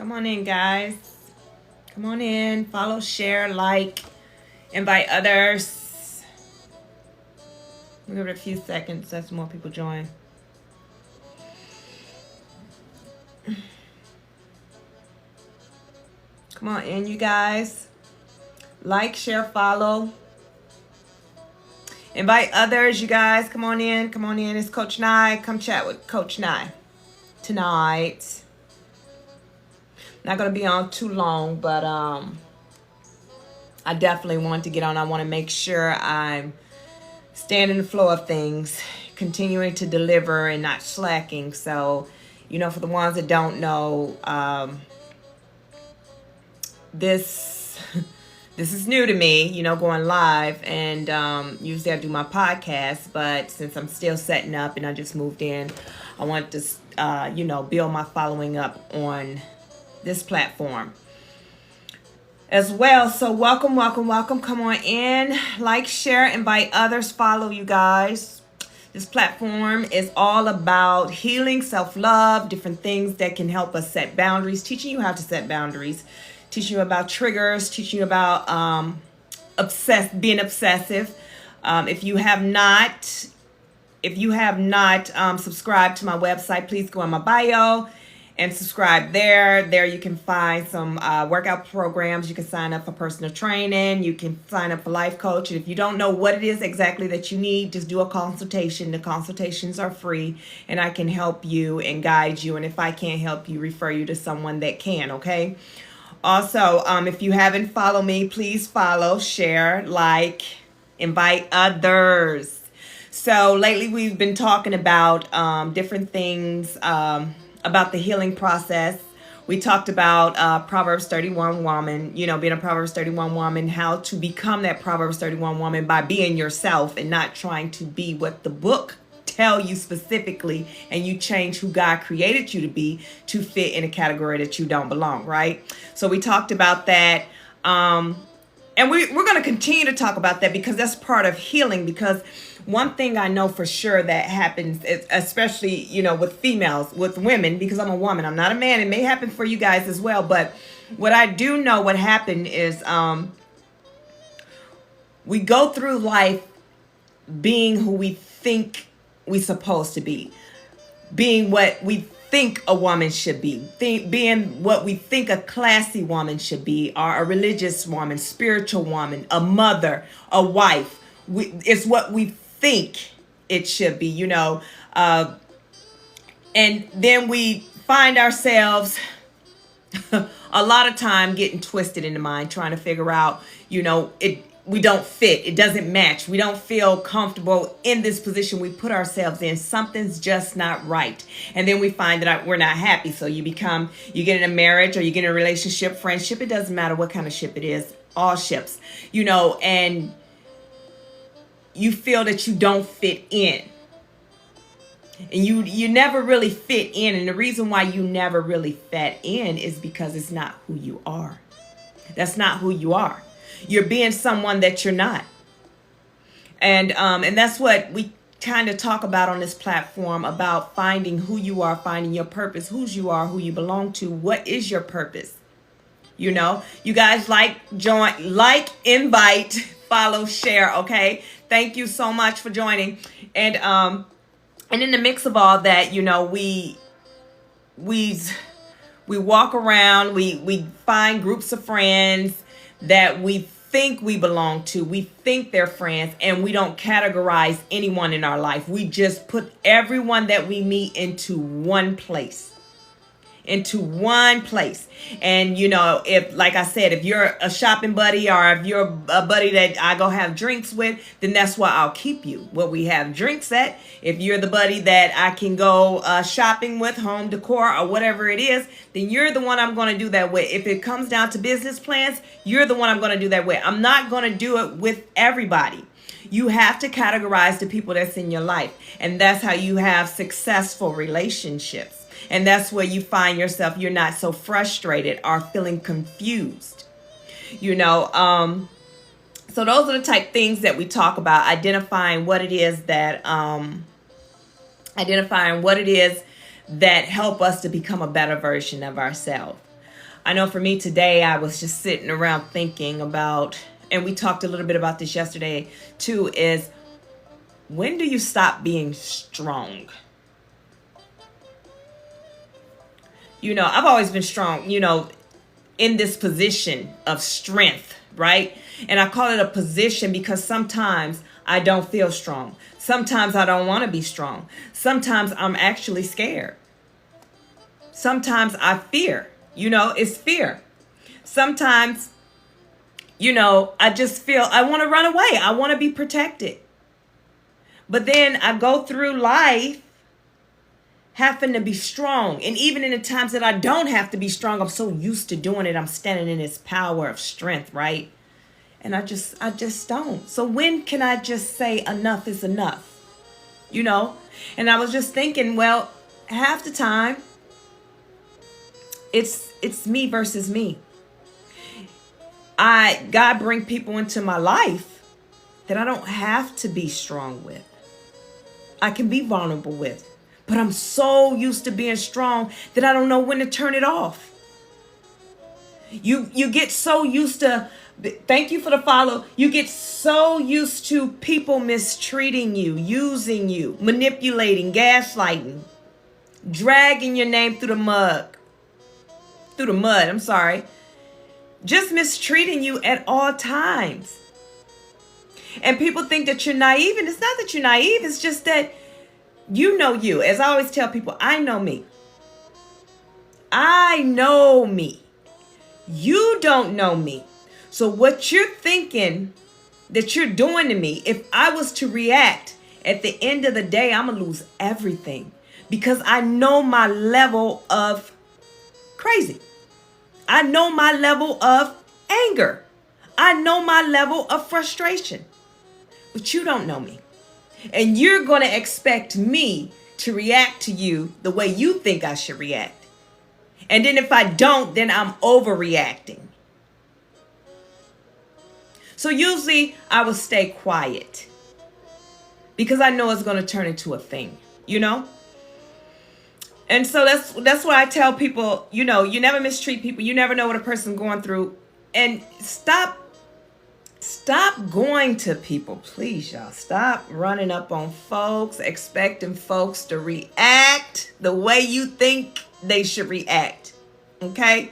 Come on in, guys. Come on in. Follow, share, like, invite others. We'll give it a few seconds as more people join. Come on in, you guys. Like, share, follow. Invite others, you guys. Come on in. Come on in. It's Coach Nye. Come chat with Coach Nye tonight. Not going to be on too long, but I definitely want to get on. I want to make sure I'm staying in the flow of things, continuing to deliver and not slacking. So, for the ones that don't know, this is new to me, going live, and usually I do my podcast, but since I'm still setting up and I just moved in, I want to, build my following up on this platform as well. So welcome. Come on in, like, share, invite others, follow, you guys. This platform is all about healing, self-love, different things that can help us set boundaries, teaching you how to set boundaries, teaching you about triggers, teaching you about being obsessive. If you have not subscribed to my website, please go on my bio and subscribe there. There you can find some workout programs. You can sign up for personal training. You can sign up for life coach. And if you don't know what it is exactly that you need, just do a consultation. The consultations are free, and I can help you and guide you. And if I can't help you, refer you to someone that can, okay? Also, if you haven't followed me, please follow, share, like, invite others. So lately we've been talking about different things about the healing process. We talked about Proverbs 31 woman, being a Proverbs 31 woman, how to become that Proverbs 31 woman by being yourself and not trying to be what the book tell you specifically, and you change who God created you to be to fit in a category that you don't belong, right? So we talked about that. And we're going to continue to talk about that because that's part of healing. Because one thing I know for sure that happens, especially, with females, with women, because I'm a woman, I'm not a man. It may happen for you guys as well. But what I do know what happened is we go through life being who we think we're supposed to be, being what we think a woman should be, being what we think a classy woman should be, or a religious woman, spiritual woman, a mother, a wife. It's what we think it should be, and then we find ourselves a lot of time getting twisted in the mind, trying to figure out, we don't fit. It doesn't match. We don't feel comfortable in this position we put ourselves in. Something's just not right. And then we find that we're not happy. So you get in a marriage or you get in a relationship, friendship. It doesn't matter what kind of ship it is. All ships, and you feel that you don't fit in. And you never really fit in. And the reason why you never really fit in is because it's not who you are. That's not who you are. You're being someone that you're not. And that's what we kind of talk about on this platform, about finding who you are, finding your purpose, whose you are, who you belong to. What is your purpose? You guys like, invite, follow, share. Okay. Thank you so much for joining. And in the mix of all that, we walk around, we find groups of friends that we think we belong to. We think they're friends, and we don't categorize anyone in our life. We just put everyone that we meet into one place. And if, like I said, if you're a shopping buddy or if you're a buddy that I go have drinks with, then that's why I'll keep you where we have drinks at. If you're the buddy that I can go shopping with, home decor or whatever it is, then you're the one I'm going to do that with. If it comes down to business plans, you're the one I'm going to do that with. I'm not going to do it with everybody. You have to categorize the people that's in your life. And that's how you have successful relationships. And that's where you find yourself, you're not so frustrated or feeling confused. So those are the type things that we talk about, identifying what it is that help us to become a better version of ourselves. I know for me today, I was just sitting around thinking about, and we talked a little bit about this yesterday too, is when do you stop being strong? I've always been strong, in this position of strength, right? And I call it a position because sometimes I don't feel strong. Sometimes I don't want to be strong. Sometimes I'm actually scared. Sometimes I fear, it's fear. Sometimes, I just feel I want to run away. I want to be protected. But then I go through life having to be strong. And even in the times that I don't have to be strong, I'm so used to doing it. I'm standing in this power of strength, right? And I just don't. So when can I just say enough is enough? And I was just thinking, well, half the time it's me versus me. God bring people into my life that I don't have to be strong with. I can be vulnerable with. But I'm so used to being strong that I don't know when to turn it off. You get so used to, thank you for the follow. You get so used to people mistreating you, using you, manipulating, gaslighting, dragging your name through the mud, just mistreating you at all times. And people think that you're naive, and it's not that you're naive, it's just that you know you. As I always tell people, I know me. I know me. You don't know me. So what you're thinking that you're doing to me, if I was to react, at the end of the day, I'm going to lose everything. Because I know my level of crazy. I know my level of anger. I know my level of frustration. But you don't know me. And you're going to expect me to react to you the way you think I should react. And then if I don't, then I'm overreacting. So usually I will stay quiet because I know it's going to turn into a thing, And so that's why I tell people, you never mistreat people. You never know what a person's going through. And stop going to people, please, y'all. Stop running up on folks, expecting folks to react the way you think they should react. Okay?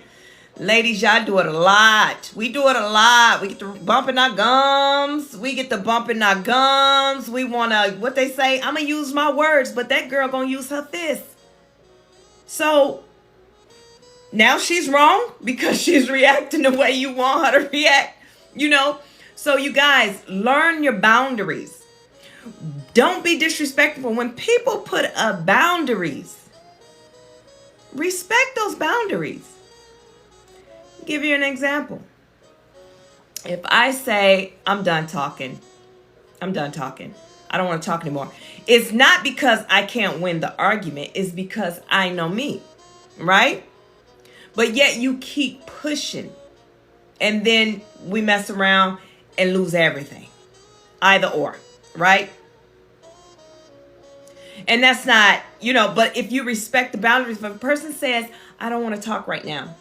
Ladies, y'all do it a lot. We do it a lot. We get to bumping our gums. We want to, what they say, I'm going to use my words, but that girl going to use her fist. So now she's wrong because she's reacting the way you want her to react, So you guys, learn your boundaries. Don't be disrespectful. When people put up boundaries, respect those boundaries. I'll give you an example. If I say, I'm done talking. I don't want to talk anymore. It's not because I can't win the argument. It's because I know me, right? But yet you keep pushing. And then we mess around and lose everything. Either or, right? And that's not, but if you respect the boundaries, if a person says, I don't want to talk right now.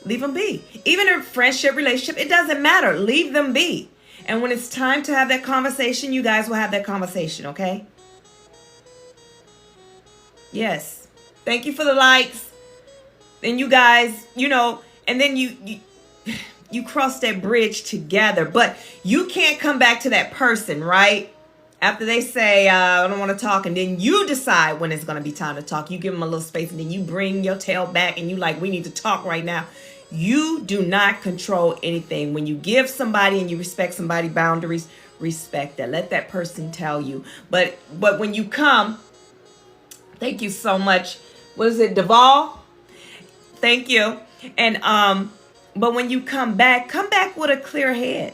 Leave them be. Even a friendship, relationship, it doesn't matter. Leave them be. And when it's time to have that conversation, you guys will have that conversation, okay? Yes. Thank you for the likes. Then you guys, and then you cross that bridge together. But you can't come back to that person, right? After they say, I don't want to talk, and then you decide when it's going to be time to talk. You give them a little space, and then you bring your tail back, and you like, we need to talk right now. You do not control anything. When you give somebody and you respect somebody's boundaries, respect that. Let that person tell you. But when you come, thank you so much. What is it, Duvall? Thank you. And but when you come back with a clear head.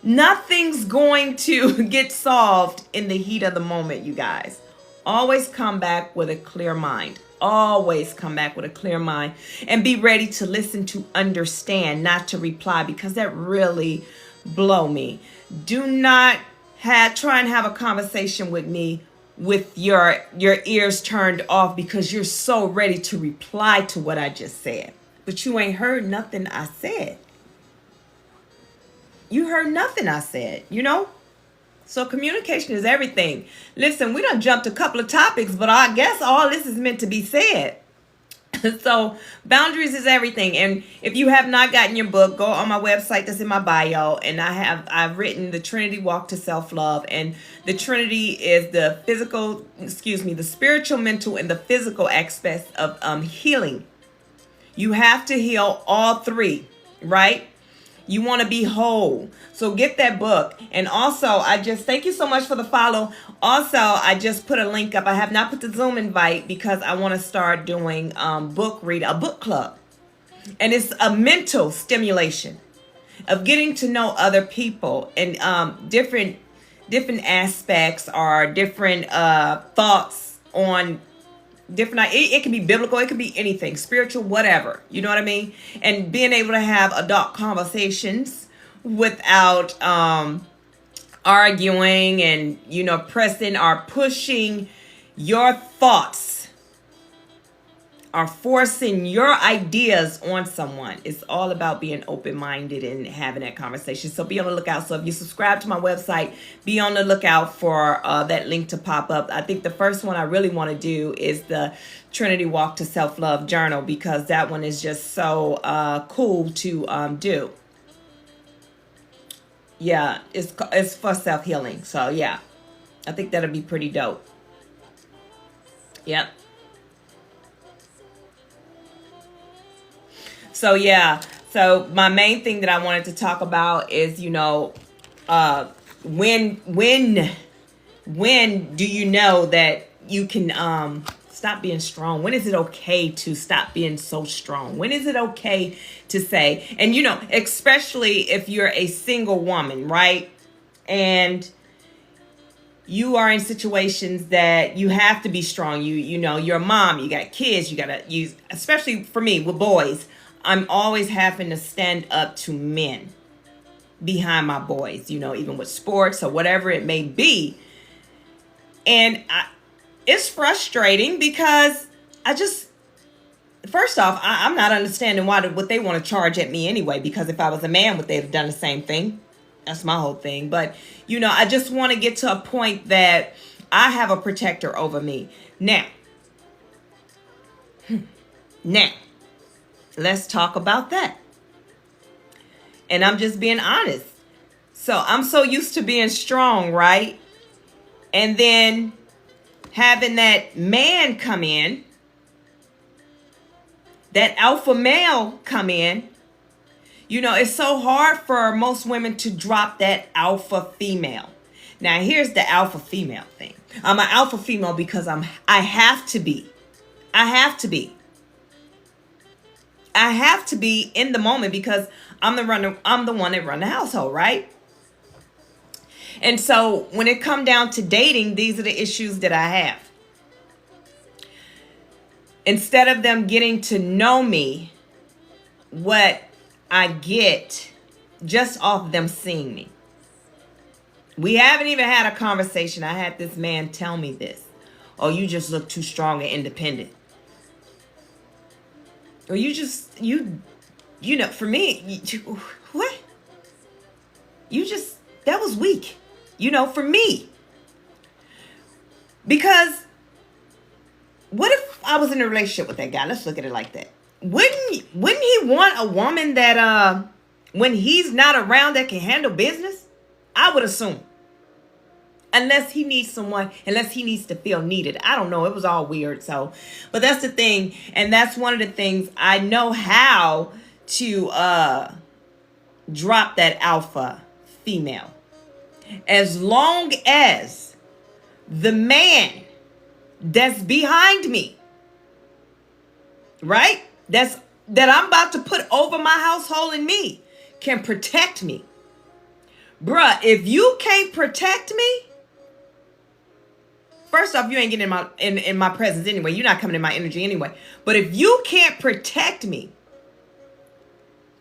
Nothing's going to get solved in the heat of the moment, you guys. Always come back with a clear mind. Always come back with a clear mind and be ready to listen, to understand, not to reply, because that really blow me. Do not try and have a conversation with me with your ears turned off because you're so ready to reply to what I just said. But you ain't heard nothing I said. You heard nothing I said, you know? So communication is everything. Listen, we done jumped a couple of topics, but I guess all this is meant to be said. So boundaries is everything. And if you have not gotten your book, go on my website that's in my bio. And I've written the Trinity Walk to Self-Love. And the Trinity is the the spiritual, mental, and the physical aspects of healing. You have to heal all three, right? You want to be whole. So get that book. And also, I just thank you so much for the follow. Also, I just put a link up. I have not put the Zoom invite because I want to start doing a book club. And it's a mental stimulation of getting to know other people and different aspects or different thoughts on different. It can be biblical, it can be anything, spiritual, whatever, you know what I mean? And being able to have adult conversations without arguing and pressing or pushing your thoughts or forcing your ideas on someone. It's all about being open-minded and having that conversation. So be on the lookout. So if you subscribe to my website, be on the lookout for that link to pop up. I think the first one I really want to do is the Trinity Walk to Self-Love Journal, because that one is just so cool to do. Yeah, it's for self-healing. So yeah, I think that'll be pretty dope. Yep. So yeah, so my main thing that I wanted to talk about is, when do you know that you can stop being strong? When is it okay to stop being so strong? When is it okay to say, and especially if you're a single woman, right? And you are in situations that you have to be strong. You're a mom, you got kids, especially for me with boys, I'm always having to stand up to men behind my boys, even with sports or whatever it may be. And it's frustrating because first off, I'm not understanding what they want to charge at me anyway, because if I was a man, would they have done the same thing? That's my whole thing. But, I just want to get to a point that I have a protector over me. Now, let's talk about that. And I'm just being honest. So I'm so used to being strong, right? And then having that man come in, that alpha male come in. It's so hard for most women to drop that alpha female. Now, here's the alpha female thing. I'm an alpha female because I have to be. I have to be in the moment because I'm the one that run the household, right? And so when it come down to dating, these are the issues that I have. Instead of them getting to know me, what I get just off them seeing me. We haven't even had a conversation. I had this man tell me this. Oh, you just look too strong and independent. Or for me, what? That was weak, for me. Because what if I was in a relationship with that guy? Let's look at it like that. Wouldn't he want a woman that, when he's not around, that can handle business? I would assume. Unless he needs to feel needed. I don't know. It was all weird. But that's the thing. And that's one of the things I know how to drop that alpha female. As long as the man that's behind me, right? That I'm about to put over my household and me can protect me. Bruh, if you can't protect me, first off, you ain't getting in my presence anyway. You're not coming in my energy anyway. But if you can't protect me,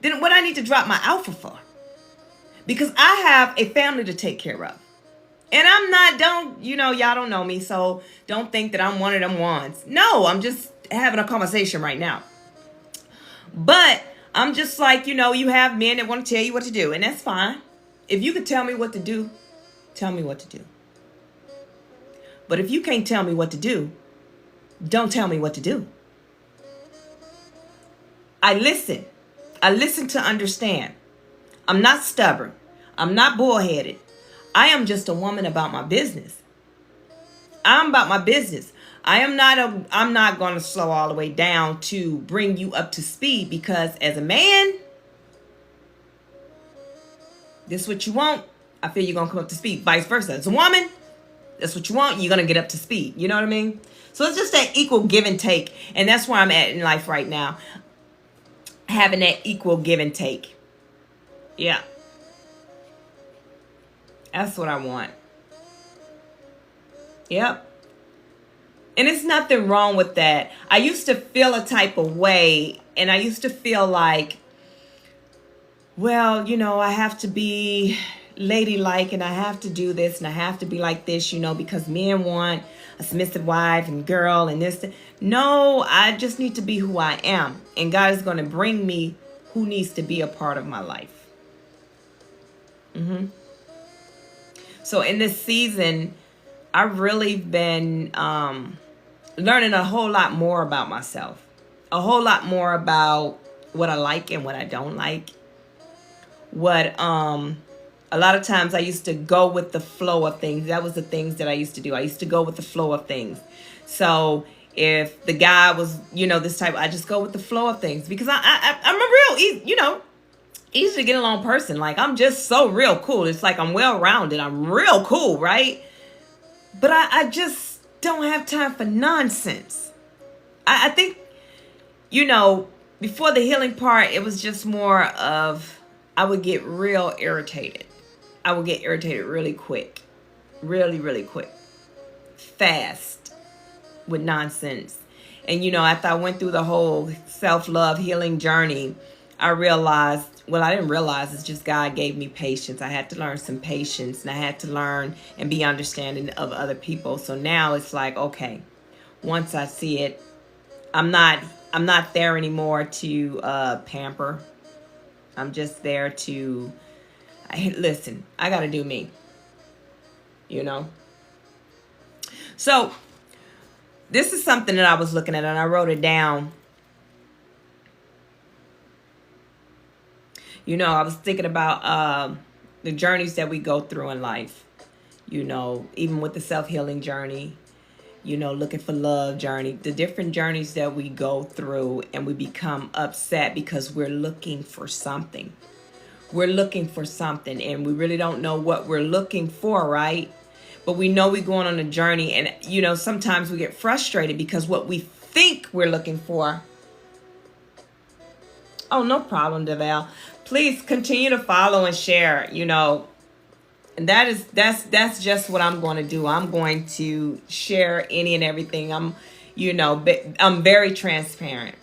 then what I need to drop my alpha for? Because I have a family to take care of. And I'm not, don't, y'all don't know me, so don't think that I'm one of them ones. No, I'm just having a conversation right now. But I'm just like, you have men that want to tell you what to do, and that's fine. If you could tell me what to do, tell me what to do. But if you can't tell me what to do, don't tell me what to do. I listen. I listen to understand. I'm not stubborn. I'm not bullheaded. I am just a woman about my business. I'm about my business. I'm not going to slow all the way down to bring you up to speed, because as a man, this is what you want. I feel you're going to come up to speed. Vice versa. As a woman, that's what you want. You're going to get up to speed. You know what I mean? So it's just that equal give and take. And that's where I'm at in life right now. Having that equal give and take. Yeah. That's what I want. Yep. And it's nothing wrong with that. I used to feel a type of way, and I used to feel like, well, I have to be ladylike, and I have to do this, and I have to be like this, because men want a submissive wife and girl and this. No, I just need to be who I am. And God is going to bring me who needs to be a part of my life. So in this season, I've really been learning a whole lot more about myself. A whole lot more about what I like and what I don't like. What a lot of times I used to go with the flow of things. That was the things that I used to do. I used to go with the flow of things. So if the guy was, this type, I just go with the flow of things, because I'm a real, easy to get along person. Like, I'm just so real cool. It's like I'm well-rounded. I'm real cool, right? But I just don't have time for nonsense. I think, before the healing part, it was just more of, I would get real irritated. I would get irritated really quick. Really, really quick. Fast. With nonsense. And, after I went through the whole self-love healing journey, I realized, well, I didn't realize, it's just God gave me patience. I had to learn some patience, and I had to learn and be understanding of other people. So now it's like, okay, once I see it, I'm not there anymore to pamper. I'm just there to, listen, I got to do me, So this is something that I was looking at, and I wrote it down. I was thinking about the journeys that we go through in life, even with the self-healing journey, looking for love journey, the different journeys that we go through, and we become upset because we're looking for something. We're looking for something, and we really don't know what we're looking for, right? But we know we're going on a journey, and, sometimes we get frustrated because what we think we're looking for. Oh, no problem, Deval. Please continue to follow and share, and that's just what I'm going to do. I'm going to share any and everything. I'm very transparent.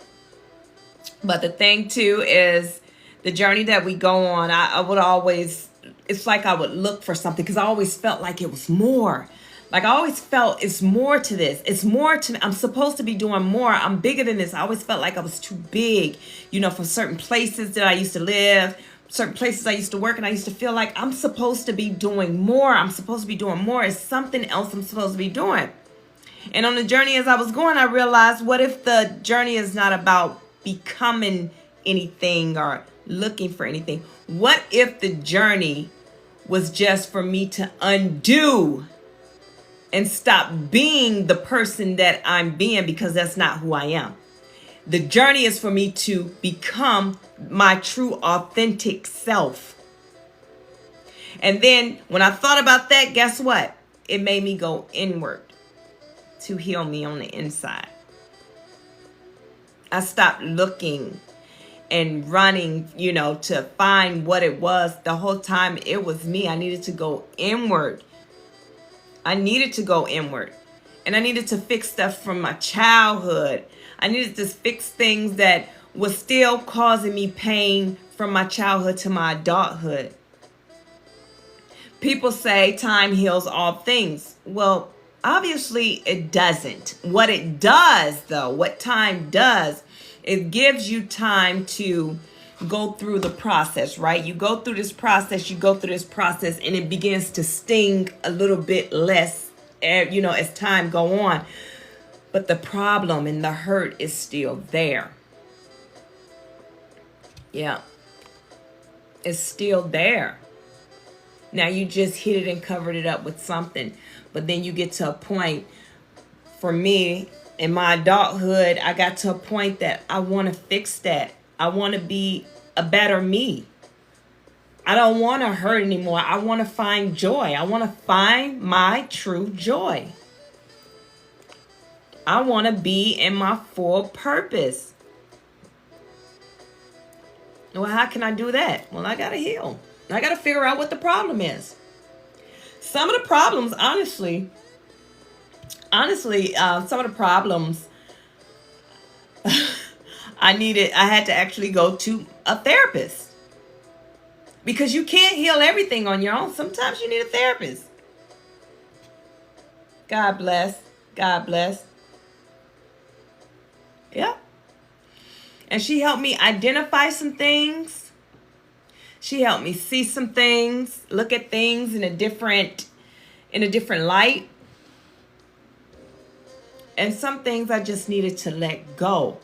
But the thing too is the journey that we go on, I would always, it's like I would look for something, because I always felt like it was more. Like, I always felt it's more to this. It's more to me. I'm supposed to be doing more. I'm bigger than this. I always felt like I was too big, for certain places that I used to live, certain places I used to work, and I used to feel like I'm supposed to be doing more. I'm supposed to be doing more. It's something else I'm supposed to be doing. And on the journey as I was going, I realized, what if the journey is not about becoming anything or looking for anything? What if the journey was just for me to undo and stop being the person that I'm being, because that's not who I am? The journey is for me to become my true, authentic self. And then when I thought about that, guess what? It made me go inward to heal me on the inside. I stopped looking and running, to find what it was. The whole time it was me. I needed to go inward. I needed to go inward, and I needed to fix stuff from my childhood. I needed to fix things that was still causing me pain from my childhood to my adulthood. People say time heals all things. Well, obviously it doesn't. What it does, though, what time does, it gives you time to go through the process, right? You go through this process, and it begins to sting a little bit less, as time go on. But the problem and the hurt is still there. Yeah. It's still there. Now you just hit it and covered it up with something. But then you get to a point, for me, in my adulthood, I got to a point that I want to fix that. I want to be a better me. I don't want to hurt anymore. I want to find joy. I want to find my true joy. I want to be in my full purpose. Well, how can I do that? Well, I got to heal. I got to figure out what the problem is. Some of the problems, honestly, some of the problems, I had to actually go to a therapist. Because you can't heal everything on your own. Sometimes you need a therapist. God bless. God bless. Yeah. And she helped me identify some things. She helped me see some things, look at things in a different light. And some things I just needed to let go.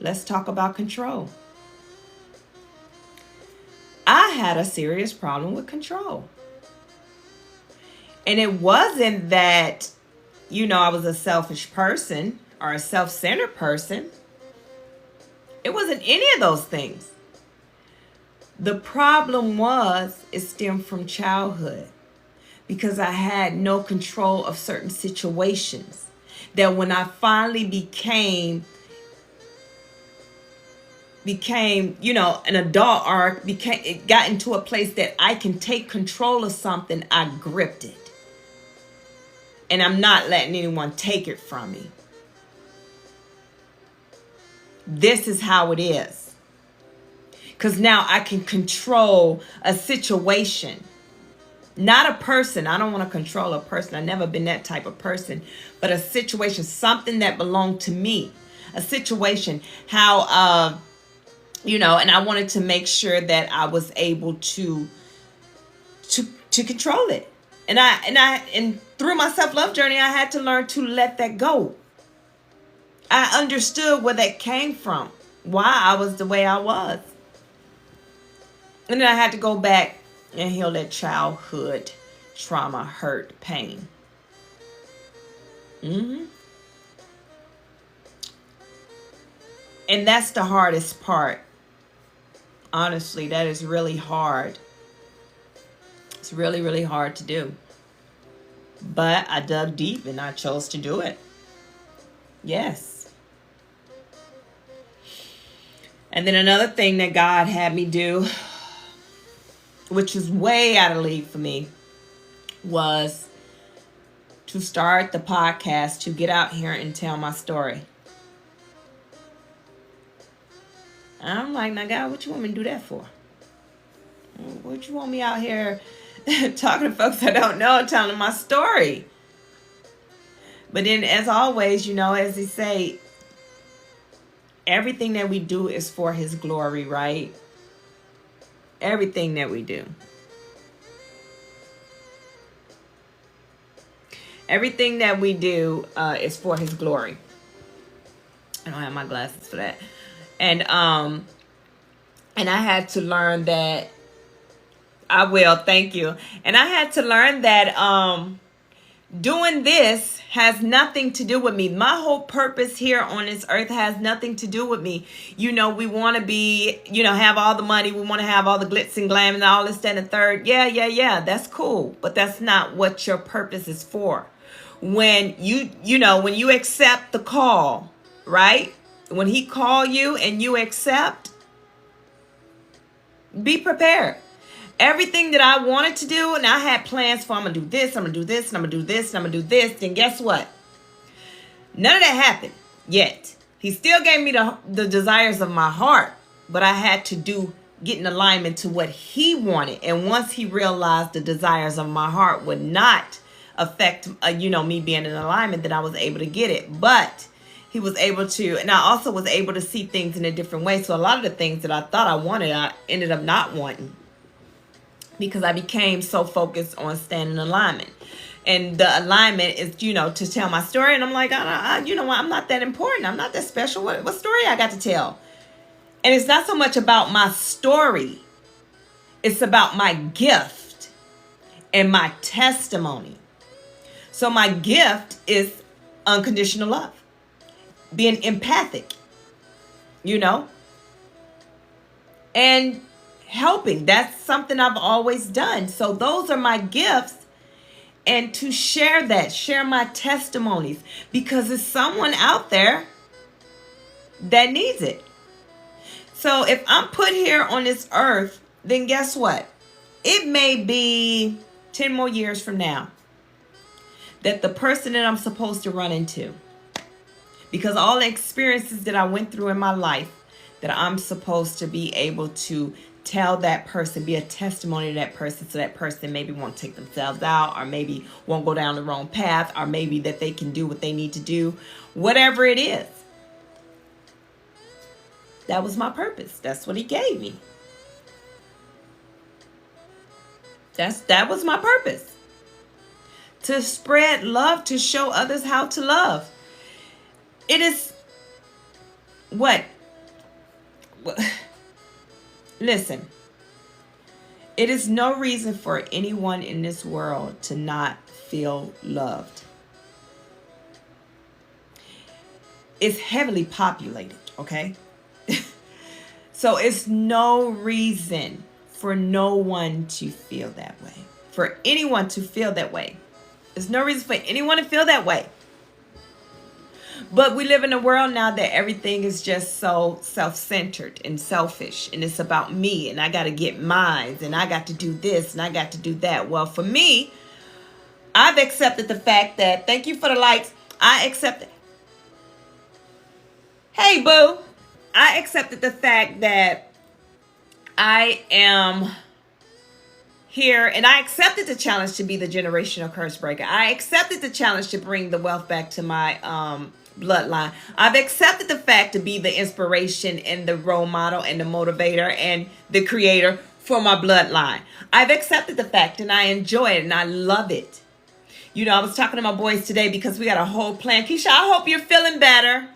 Let's talk about control. I had a serious problem with control. And it wasn't that, I was a selfish person or a self-centered person. It wasn't any of those things. The problem it stemmed from childhood, because I had no control of certain situations. That when I finally became, an adult, or it got into a place that I can take control of something, I gripped it. And I'm not letting anyone take it from me. This is how it is. Because now I can control a situation, not a person. I don't want to control a person. I've never been that type of person. But a situation, something that belonged to me. A situation, how, and I wanted to make sure that I was able to control it. And through my self-love journey, I had to learn to let that go. I understood where that came from, why I was the way I was. And then I had to go back and heal that childhood trauma, hurt, pain. And that's the hardest part. Honestly, that is really hard. It's really, really hard to do. But I dug deep and I chose to do it. Yes. And then another thing that God had me do, which is way out of league for me, was to start the podcast, to get out here and tell my story. And I'm like, now God, what you want me to do that for? What you want me out here talking to folks I don't know, telling them my story? But then, as always, as they say, everything that we do is for His glory, right? Everything that we do. Everything that we do is for His glory. I don't have my glasses for that. And I had to learn that. I will, thank you. And I had to learn that doing this has nothing to do with me. My whole purpose here on this earth has nothing to do with me. We want to be, have all the money. We want to have all the glitz and glam and all this, that, and the third. Yeah. That's cool. But that's not what your purpose is for. When when you accept the call, right? When He call you and you accept, be prepared. Everything that I wanted to do, and I had plans for, I'm going to do this, I'm going to do this, and I'm going to do this, and I'm going to do this, then guess what? None of that happened yet. He still gave me the desires of my heart, but I had to do get in alignment to what he wanted. And once he realized the desires of my heart would not affect, me being in alignment, then I was able to get it. But he was able to, and I also was able to see things in a different way. So a lot of the things that I thought I wanted, I ended up not wanting, because I became so focused on staying in alignment. And the alignment is, to tell my story. And I'm like, you know what? I'm not that important. I'm not that special. What story I got to tell? And it's not so much about my story. It's about my gift and my testimony. So my gift is unconditional love, being empathic, and helping. That's something I've always done. So those are my gifts. And to share my testimonies, because there's someone out there that needs it. So if I'm put here on this earth, then guess what? It may be 10 more years from now that the person that I'm supposed to run into, because all the experiences that I went through in my life, that I'm supposed to be able to tell that person, be a testimony to that person, so that person maybe won't take themselves out, or maybe won't go down the wrong path, or maybe that they can do what they need to do, whatever it is. That was my purpose. That's what he gave me. That was my purpose. To spread love, to show others how to love. It is what? Listen, it is no reason for anyone in this world to not feel loved. It's heavily populated, okay? So it's no reason for no one to feel that way. For anyone to feel that way. There's no reason for anyone to feel that way. But we live in a world now that everything is just so self-centered and selfish. And it's about me. And I got to get mine. And I got to do this. And I got to do that. Well, for me, I've accepted the fact that, thank you for the likes. I accepted. Hey, boo. I accepted the fact that I am here, and I accepted the challenge to be the generational curse breaker. I accepted the challenge to bring the wealth back to my bloodline. I've accepted the fact to be the inspiration and the role model and the motivator and the creator for my bloodline. I've accepted the fact, and I enjoy it, and I love it. I was talking to my boys today because we got a whole plan. Keisha, I hope you're feeling better.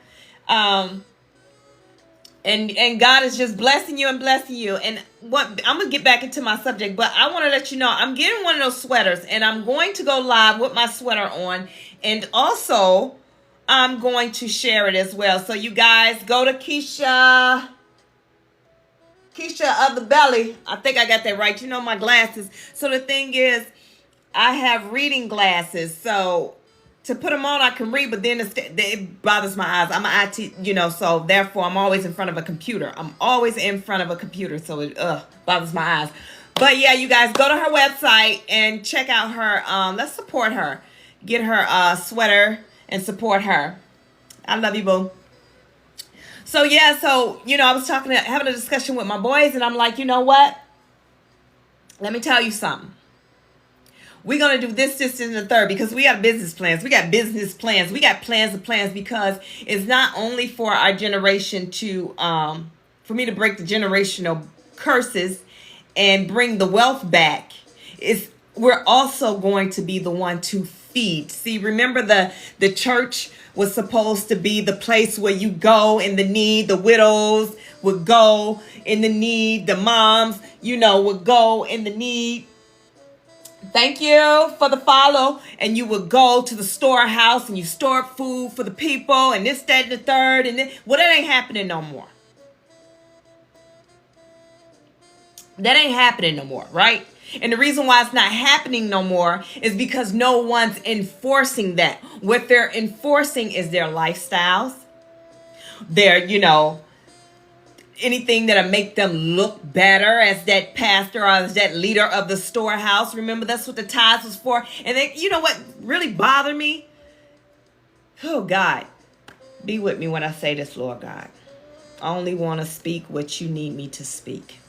And God is just blessing you and blessing you. And I'm going to get back into my subject, but I want to let you know I'm getting one of those sweaters, and I'm going to go live with my sweater on. And also, I'm going to share it as well. So you guys go to Keisha of the Belly. I think I got that right. My glasses. So the thing is, I have reading glasses. So to put them on, I can read, but then it bothers my eyes. I'm an IT, so therefore I'm always in front of a computer. So it bothers my eyes. But yeah, you guys go to her website and check out her. Let's support her. Get her sweater and support her. I love you, boo. So yeah, I was having a discussion with my boys, and I'm like, you know what? Let me tell you something. We're going to do this, and the third, because we got business plans. We got plans of plans, because it's not only for our generation to, for me to break the generational curses and bring the wealth back. We're also going to be the one to feed. See, remember the church was supposed to be the place where you go in the need. The widows would go in the need. The moms, would go in the need. Thank you for the follow. And you would go to the storehouse and you store up food for the people and this, that, and the third. And then, that ain't happening no more. That ain't happening no more, right? And the reason why it's not happening no more is because no one's enforcing that. What they're enforcing is their lifestyles. Their, anything that'll make them look better as that pastor or as that leader of the storehouse. Remember, that's what the tithes was for. And then, what really bothered me? Oh, God, be with me when I say this, Lord God. I only want to speak what you need me to speak.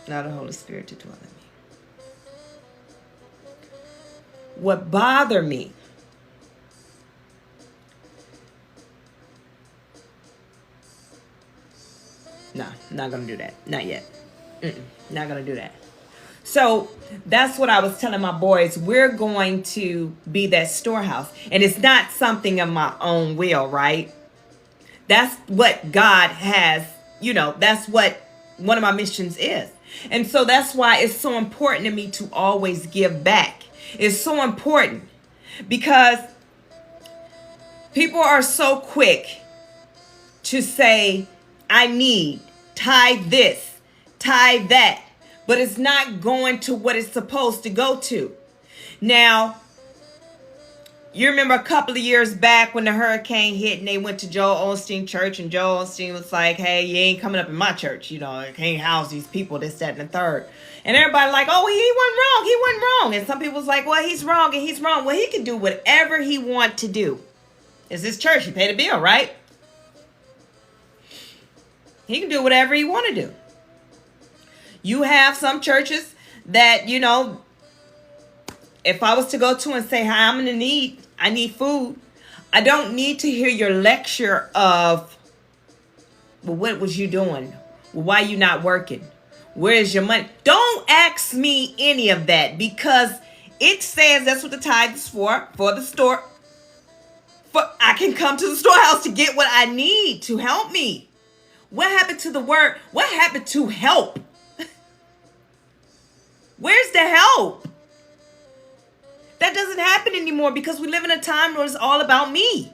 Allow the Holy Spirit to dwell in me. What bothered me, no, not going to do that. Not yet. Not going to do that. So that's what I was telling my boys. We're going to be that storehouse. And it's not something of my own will, right? That's what God has, that's what one of my missions is. And so that's why it's so important to me to always give back. It's so important because people are so quick to say, I need, tithe this, tithe that, but it's not going to what it's supposed to go to. Now, you remember a couple of years back when the hurricane hit and they went to Joel Osteen church, and Joel Osteen was like, hey, you ain't coming up in my church. I can't house these people, this, that, and the third. And everybody like, oh, he wasn't wrong. And some people was like, well, he's wrong and he's wrong. Well, he can do whatever he want to do. It's his church. He paid a bill, right? He can do whatever he want to do. You have some churches that, if I was to go to and say, hi, I need food. I don't need to hear your lecture of, well, what was you doing? Well, why you not working? Where's your money? Don't ask me any of that, because it says that's what the tithe is for the store. I can come to the storehouse to get what I need to help me. What happened to the word? What happened to help? Where's the help? That doesn't happen anymore because we live in a time where it's all about me.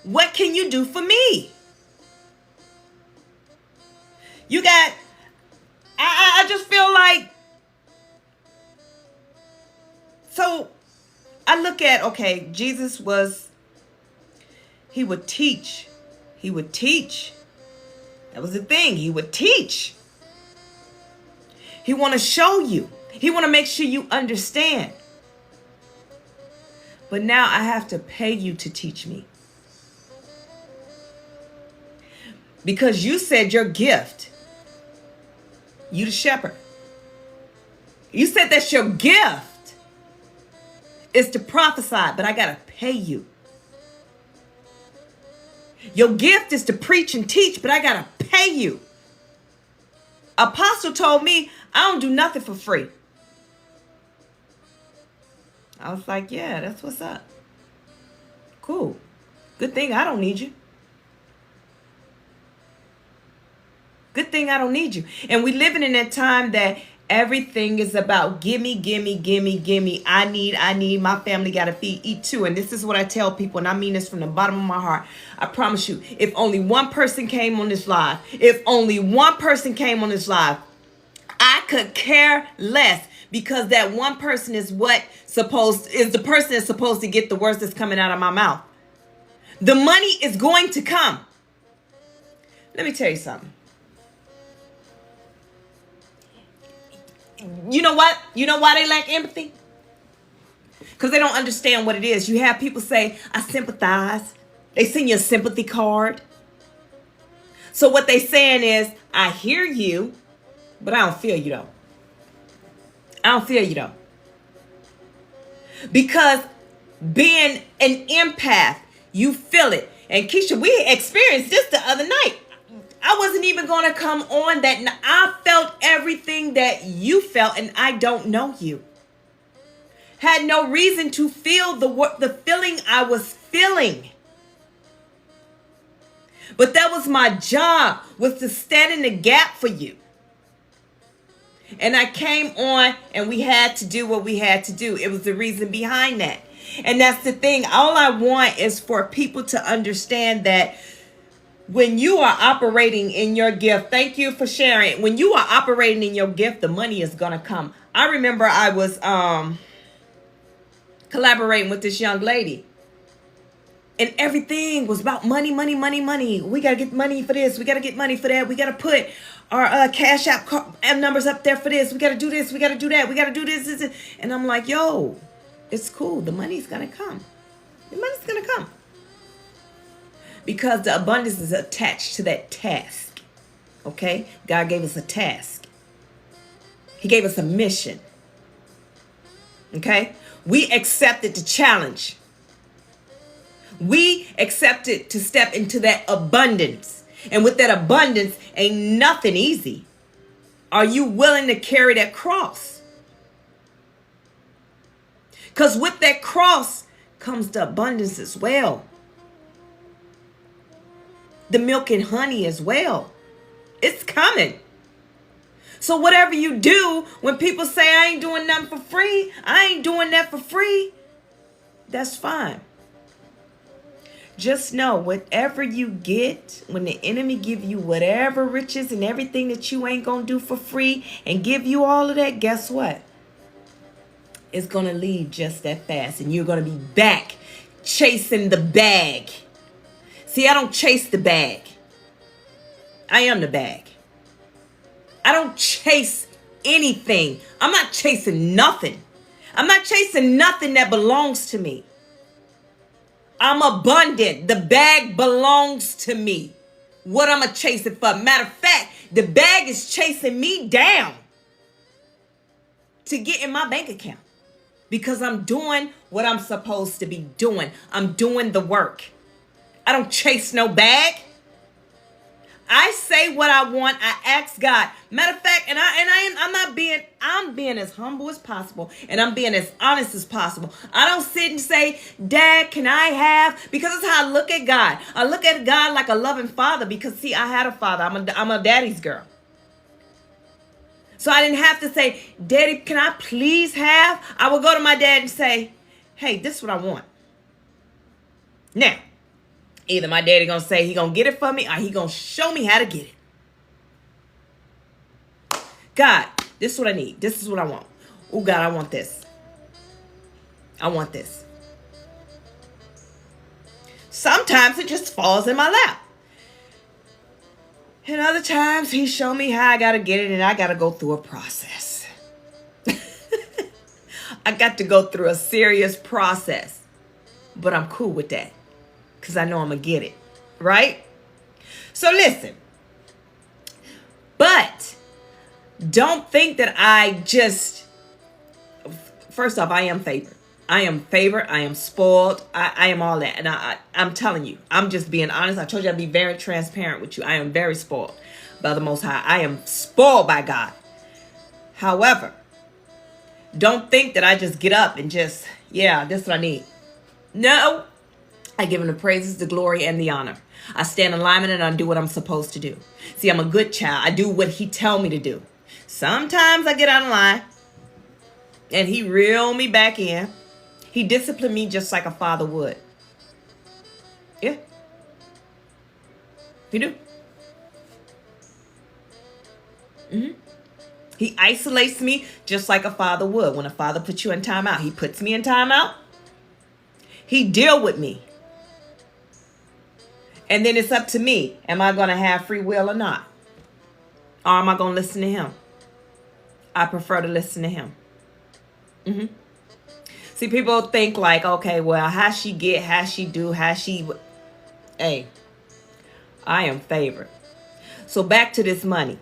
What can you do for me? I just feel like, so I look at, okay, Jesus he would teach. He would teach. That was the thing. He would teach. He want to show you. He want to make sure you understand. But now I have to pay you to teach me. Because you said your gift, you the shepherd. You said that's your gift is to prophesy, but I got to pay you. Your gift is to preach and teach, but I got to pay you. Apostle told me I don't do nothing for free. I was like, yeah, that's what's up. Cool. Good thing I don't need you. Good thing I don't need you. And we living in that time that everything is about gimme, gimme, gimme, gimme. I need. My family got to eat too. And this is what I tell people, and I mean this from the bottom of my heart. I promise you, if only one person came on this live, I could care less, because that one person is the person that's supposed to get the words that's coming out of my mouth. The money is going to come. Let me tell you something. You know what? You know why they lack empathy? Because they don't understand what it is. You have people say, I sympathize. They send you a sympathy card. So what they saying is, I hear you, but I don't feel you though. Because being an empath, you feel it. And Keisha, we experienced this the other night. I wasn't even going to come on that. I felt everything that you felt, and I don't know you. Had no reason to feel the feeling I was feeling. But that was my job, was to stand in the gap for you. And I came on and we had to do what we had to do. It was the reason behind that. And that's the thing. All I want is for people to understand that when you are operating in your gift, thank you for sharing. When you are operating in your gift, the money is going to come. I remember I was collaborating with this young lady. And everything was about money, money, money, money. We got to get money for this. We got to get money for that. We got to put our Cash App numbers up there for this. We got to do this. We got to do that. We got to do this. And I'm like, yo, it's cool. The money's going to come. The money's going to come. Because the abundance is attached to that task. Okay? God gave us a task. He gave us a mission. Okay? We accepted the challenge. We accepted to step into that abundance. And with that abundance, ain't nothing easy. Are you willing to carry that cross? Because with that cross comes the abundance as well. The milk and honey as well. It's coming. So whatever you do, when people say I ain't doing nothing for free, I ain't doing that for free, that's fine. Just know, whatever you get, when the enemy give you whatever riches and everything that you ain't going to do for free and give you all of that, guess what? It's going to leave just that fast. And you're going to be back chasing the bag. See, I don't chase the bag. I am the bag. I don't chase anything. I'm not chasing nothing. I'm not chasing nothing that belongs to me. I'm abundant. The bag belongs to me. What I'm going to chase it for? Matter of fact, the bag is chasing me down to get in my bank account because I'm doing what I'm supposed to be doing. I'm doing the work. I don't chase no bag. I say what I want. I ask God. Matter of fact, I'm being as humble as possible, and I'm being as honest as possible. I don't sit and say, Dad, can I have? Because it's how I look at God. I look at God like a loving father because, see, I had a father. I'm a daddy's girl. So I didn't have to say, Daddy, can I please have? I would go to my dad and say, hey, this is what I want. Now, either my daddy gonna say he gonna get it for me or he gonna show me how to get it. God, this is what I need. This is what I want. Oh, God, I want this. I want this. Sometimes it just falls in my lap. And other times he show me how I got to get it and I got to go through a process. I got to go through a serious process. But I'm cool with that because I know I'm going to get it. Right? So listen. But don't think that I just, first off, I am favored. I am favored. I am spoiled. I am all that. And I'm telling you, I'm just being honest. I told you I'd be very transparent with you. I am very spoiled by the Most High. I am spoiled by God. However, don't think that I just get up and just, yeah, this is what I need. No. I give him the praises, the glory, and the honor. I stand in alignment and I do what I'm supposed to do. See, I'm a good child. I do what he tell me to do. Sometimes I get out of line and he reel me back in. He disciplined me just like a father would. Yeah. He do. He isolates me just like a father would. When a father puts you in timeout, he puts me in timeout. He deal with me. And then it's up to me. Am I going to have free will or not? Or am I going to listen to him? I prefer to listen to him. See, people think like, okay, well, how she get, how she do, how she... Hey, I am favored. So back to this money.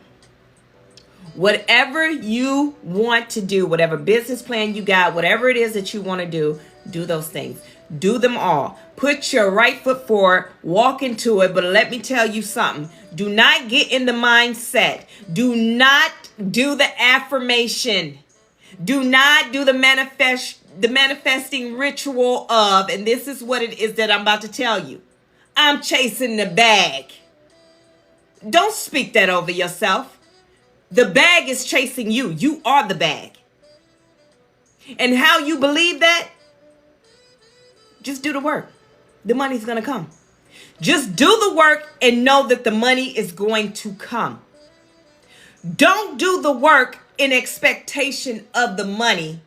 Whatever you want to do, whatever business plan you got, whatever it is that you want to do those things. Do them all. Put your right foot forward, walk into it. But let me tell you something. Do not get in the mindset. Do not do the affirmation. Do not do the manifesting ritual of, and this is what it is that I'm about to tell you. I'm chasing the bag. Don't speak that over yourself. The bag is chasing you. You are the bag. And how you believe that? Just do the work. The money's going to come. Just do the work and know that the money is going to come. Don't do the work in expectation of the money,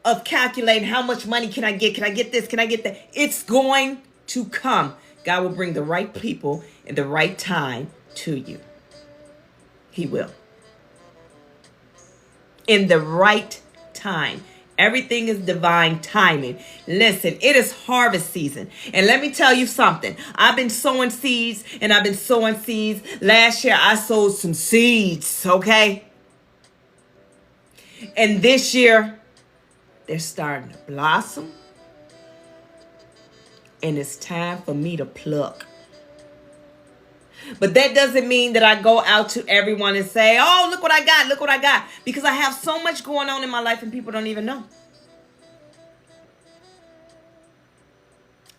of calculating how much money can I get? Can I get this? Can I get that? It's going to come. God will bring the right people in the right time to you. He will. In the right time. Everything is divine timing. Listen, it is harvest season. And let me tell you something. I've been sowing seeds and I've been sowing seeds. Last year I sowed some seeds, okay? And this year, they're starting to blossom. And it's time for me to pluck. But that doesn't mean that I go out to everyone and say, oh, look what I got, look what I got. Because I have so much going on in my life and people don't even know.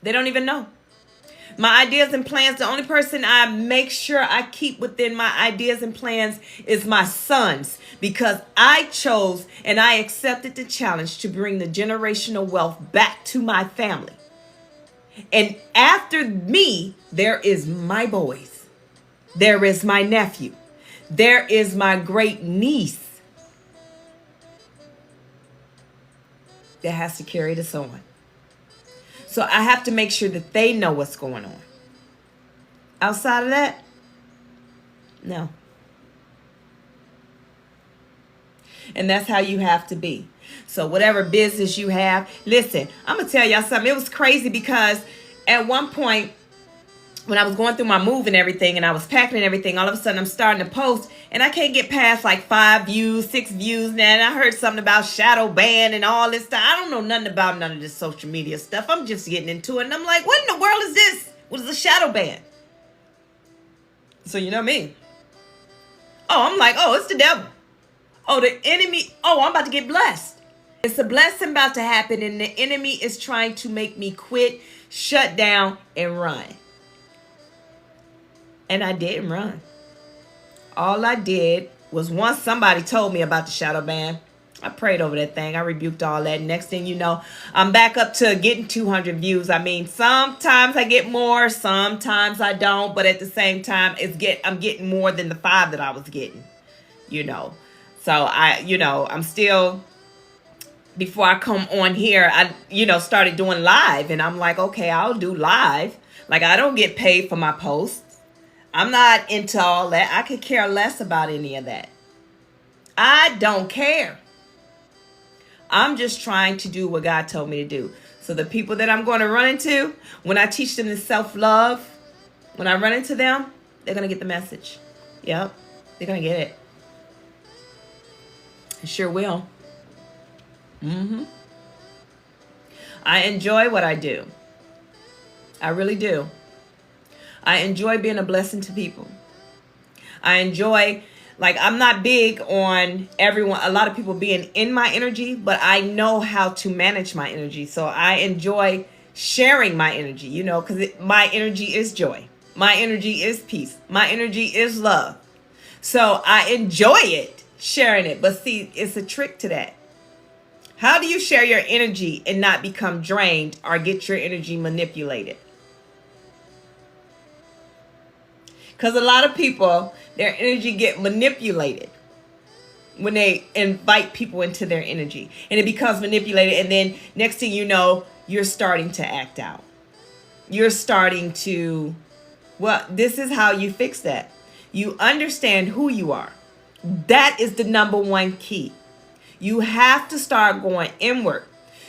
They don't even know. My ideas and plans, the only person I make sure I keep within my ideas and plans is my sons. Because I chose and I accepted the challenge to bring the generational wealth back to my family. And after me, there is my boys. There is my nephew. There is my great niece that has to carry this on. So I have to make sure that they know what's going on. Outside of that, no. And that's how you have to be. So whatever business you have, listen, I'm going to tell y'all something. It was crazy because at one point, when I was going through my move and everything, and I was packing and everything, all of a sudden I'm starting to post, and I can't get past like 5 views, 6 views. And I heard something about shadow ban and all this stuff. I don't know nothing about none of this social media stuff. I'm just getting into it, and I'm like, what in the world is this? What is a shadow ban? So you know me. Oh, I'm like, oh, it's the devil. Oh, the enemy. Oh, I'm about to get blessed. It's a blessing about to happen, and the enemy is trying to make me quit, shut down, and run. And I didn't run. All I did was once somebody told me about the shadow ban, I prayed over that thing. I rebuked all that. Next thing you know, I'm back up to getting 200 views. I mean, sometimes I get more, sometimes I don't. But at the same time, I'm getting more than the 5 that I was getting, you know. So I'm still, before I come on here, I, started doing live. And I'm like, okay, I'll do live. Like, I don't get paid for my posts. I'm not into all that. I could care less about any of that. I don't care. I'm just trying to do what God told me to do. So the people that I'm going to run into, when I teach them the self-love, when I run into them, they're going to get the message. Yep, they're going to get it. I sure will. I enjoy what I do. I really do. I enjoy being a blessing to people. I enjoy, I'm not big on a lot of people being in my energy, but I know how to manage my energy. So I enjoy sharing my energy, because my energy is joy. My energy is peace. My energy is love. So I enjoy it, sharing it. But see, it's a trick to that. How do you share your energy and not become drained or get your energy manipulated? Because a lot of people, their energy get manipulated when they invite people into their energy. And it becomes manipulated. And then next thing you know, you're starting to act out. You're starting to, this is how you fix that. You understand who you are. That is the number one key. You have to start going inward.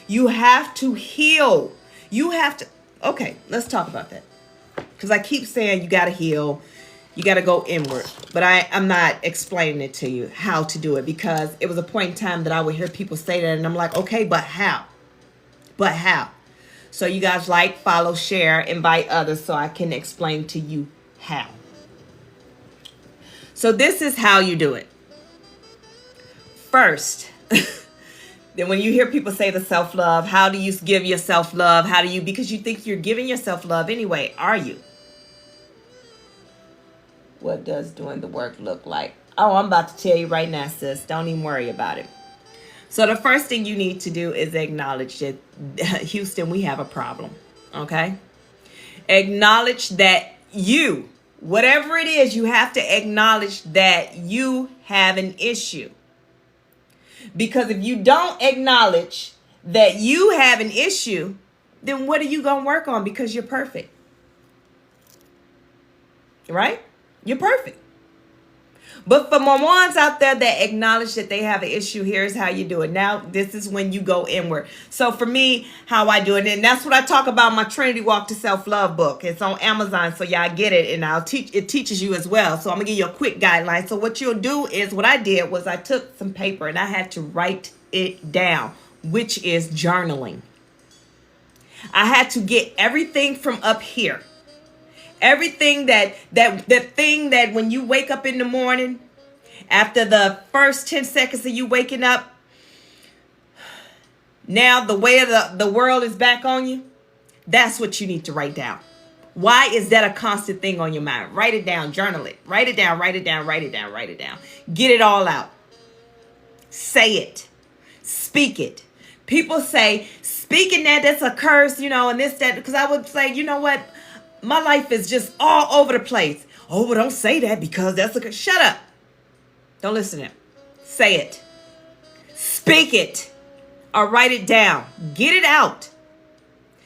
You have to heal. You have to, okay, let's talk about that. Because I keep saying you got to heal. You got to go inward. But I'm not explaining it to you how to do it, because it was a point in time that I would hear people say that. And I'm like, okay, but how? But how? So you guys like, follow, share, invite others so I can explain to you how. So this is how you do it. First, then when you hear people say the self-love, how do you give yourself love? Because you think you're giving yourself love anyway. Are you? What does doing the work look like? Oh, I'm about to tell you right now, sis. Don't even worry about it. So the first thing you need to do is acknowledge that, Houston, we have a problem. Okay? Acknowledge that whatever it is, you have to acknowledge that you have an issue. Because if you don't acknowledge that you have an issue, then what are you going to work on? Because you're perfect. Right? You're perfect. But for my ones out there that acknowledge that they have an issue, here's how you do it. Now, this is when you go inward. So for me, how I do it, and that's what I talk about in my Trinity Walk to Self-Love book. It's on Amazon, so y'all get it, and it teaches you as well. So I'm gonna give you a quick guideline. So what you'll do is, what I did was I took some paper and I had to write it down, which is journaling. I had to get everything from up here. Everything that thing that when you wake up in the morning, after the first 10 seconds of you waking up, now the way of the world is back on you. That's what you need to write down. Why is that a constant thing on your mind? Write it down, journal it, write it down, write it down, write it down, write it down. Get it all out. Say it. Speak it. People say, speaking that's a curse, and this, that, because I would say, you know what? My life is just all over the place. Oh, but don't say that because that's a... Shut up. Don't listen to him. Say it. Speak it. Or write it down. Get it out.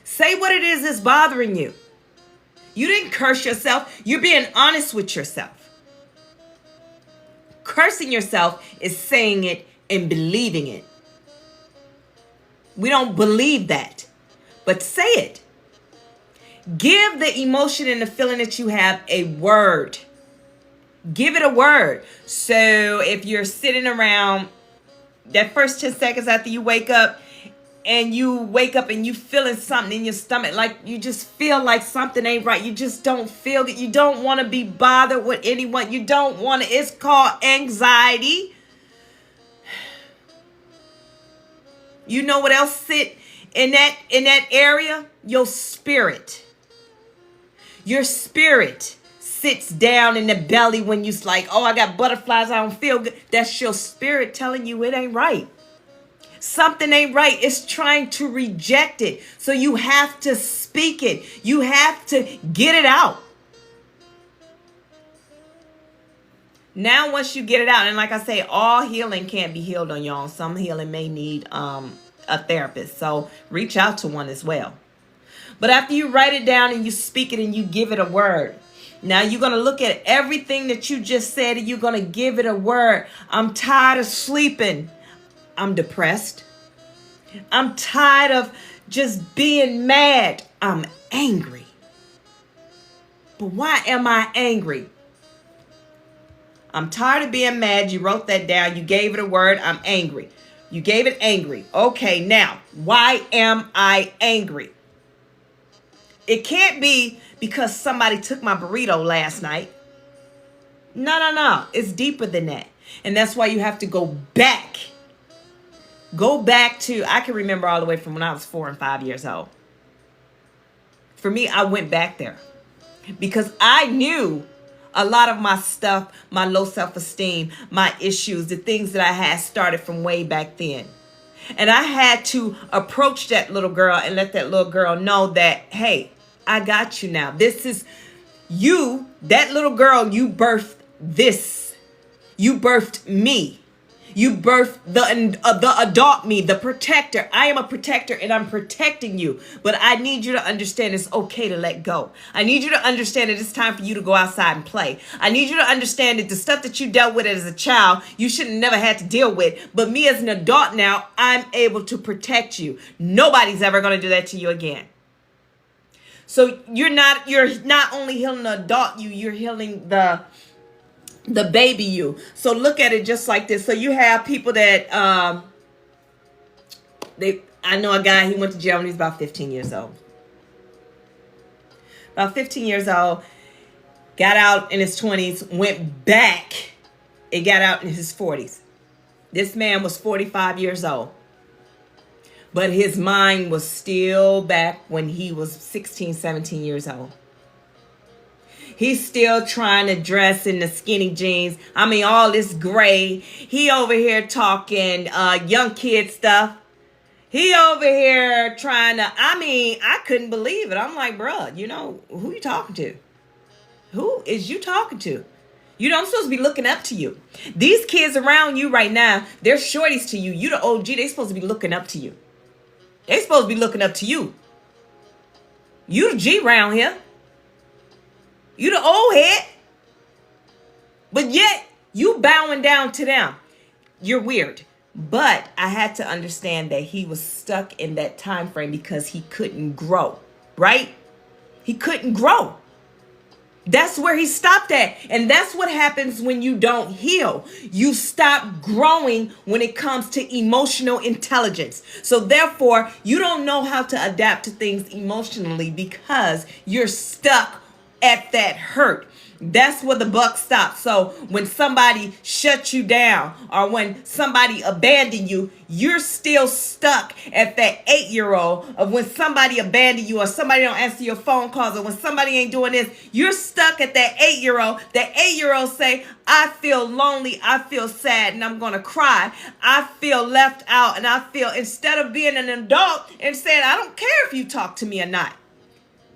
Say what it is that's bothering you. You didn't curse yourself. You're being honest with yourself. Cursing yourself is saying it and believing it. We don't believe that. But say it. Give the emotion and the feeling that you have a word. Give it a word. So if you're sitting around that first 10 seconds after you wake up and you feeling something in your stomach, like you just feel like something ain't right. You just don't feel good. You don't want to be bothered with anyone. You don't want to. It's called anxiety. You know what else sit in that area? Your spirit. Your spirit sits down in the belly when you're like, oh, I got butterflies, I don't feel good. That's your spirit telling you it ain't right. Something ain't right. It's trying to reject it. So you have to speak it. You have to get it out. Now, once you get it out, and like I say, all healing can't be healed on your own. Some healing may need a therapist. So reach out to one as well. But after you write it down and you speak it and you give it a word, now you're going to look at everything that you just said and you're going to give it a word. I'm tired of sleeping. I'm depressed. I'm tired of just being mad. I'm angry. But why am I angry? I'm tired of being mad. You wrote that down. You gave it a word. I'm angry. You gave it angry. Okay, now, why am I angry? It can't be because somebody took my burrito last night. No. It's deeper than that. And that's why you have to go back. Go back to, I can remember all the way from when I was 4 and 5 years old. For me, I went back there because I knew a lot of my stuff, my low self-esteem, my issues, the things that I had started from way back then. And I had to approach that little girl and let that little girl know that, hey, I got you now. This is you, that little girl, you birthed this. You birthed me. You birthed the adult me, the protector. I am a protector and I'm protecting you. But I need you to understand it's okay to let go. I need you to understand that it's time for you to go outside and play. I need you to understand that the stuff that you dealt with as a child, you should have never had to deal with. But me as an adult now, I'm able to protect you. Nobody's ever going to do that to you again. So you're not only healing the adult you, you're healing the baby you. So look at it just like this. So you have people that I know a guy, he went to jail when he was about 15 years old. About 15 years old, got out in his 20s, went back and got out in his 40s. This man was 45 years old. But his mind was still back when he was 16, 17 years old. He's still trying to dress in the skinny jeans. I mean, all this gray. He over here talking young kid stuff. He over here trying to, I couldn't believe it. I'm like, bruh, who you talking to? Who is you talking to? I'm supposed to be looking up to you. These kids around you right now, they're shorties to you. You the OG, they supposed to be looking up to you. They supposed to be looking up to you. You the G round here. You the old head. But yet, You bowing down to them. You're weird. But I had to understand that he was stuck in that time frame because he couldn't grow, right? He couldn't grow. That's where he stopped at. And that's what happens when you don't heal. You stop growing when it comes to emotional intelligence. So therefore, you don't know how to adapt to things emotionally because you're stuck at that hurt. That's where the buck stops. So when somebody shuts you down or when somebody abandoned you, you're still stuck at that 8-year-old of when somebody abandoned you or somebody don't answer your phone calls or when somebody ain't doing this. You're stuck at that 8-year-old. That 8-year-old say, I feel lonely, I feel sad, and I'm going to cry. I feel left out, and I feel, instead of being an adult and saying, I don't care if you talk to me or not.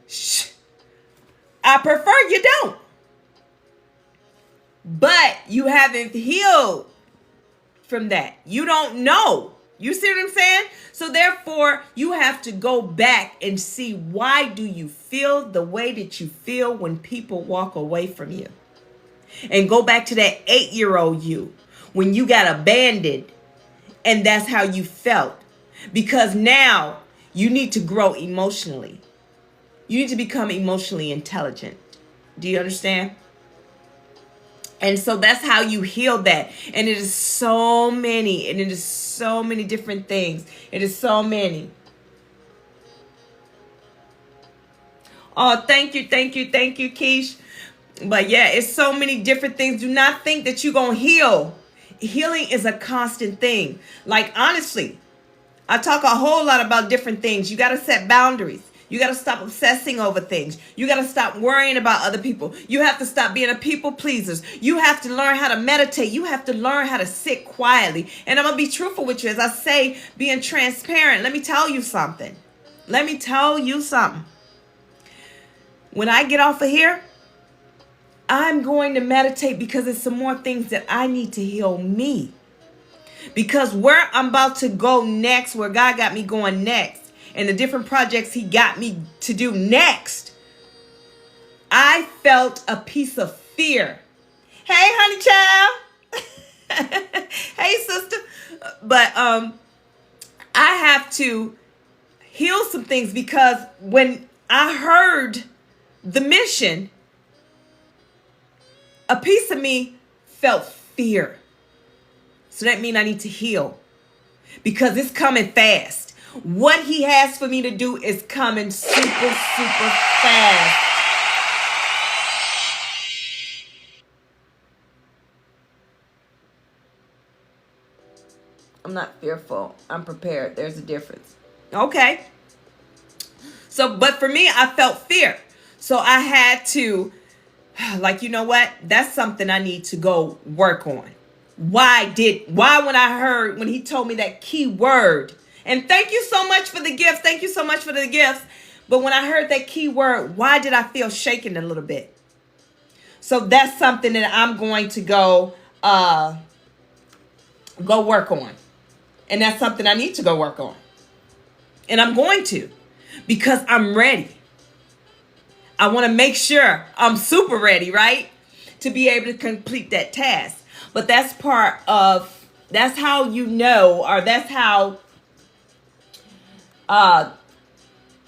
Shh. I prefer you don't. But you haven't healed from that. You don't know. You see what I'm saying? So therefore, you have to go back and see, why do you feel the way that you feel when people walk away from you? And go back to that 8-year-old you when you got abandoned and that's how you felt. Because now you need to grow emotionally. You need to become emotionally intelligent. Do you understand? And so that's how you heal that. And it is so many. And it is so many different things. It is so many. Oh, thank you, Keish. But yeah, it's so many different things. Do not think that you're going to heal. Healing is a constant thing. Like, honestly, I talk a whole lot about different things. You got to set boundaries. You got to stop obsessing over things. You got to stop worrying about other people. You have to stop being a people pleaser. You have to learn how to meditate. You have to learn how to sit quietly. And I'm going to be truthful with you. As I say, being transparent. Let me tell you something. When I get off of here, I'm going to meditate because there's some more things that I need to heal me. Because where I'm about to go next, where God got me going next, and the different projects he got me to do next, I felt a piece of fear. Hey, honey child. Hey, sister. But I have to heal some things because when I heard the mission, a piece of me felt fear. So that means I need to heal because it's coming fast. What he has for me to do is coming super, super fast. I'm not fearful. I'm prepared. There's a difference. Okay. So, but for me, I felt fear. So I had to, like, you know what? That's something I need to go work on. Why when he told me that key word, and thank you so much for the gifts. Thank you so much for the gifts. But when I heard that key word, why did I feel shaken a little bit? So that's something that I'm going to go work on. And that's something I need to go work on. And I'm going to, because I'm ready. I want to make sure I'm super ready, right? To be able to complete that task. But that's how you know, or that's how,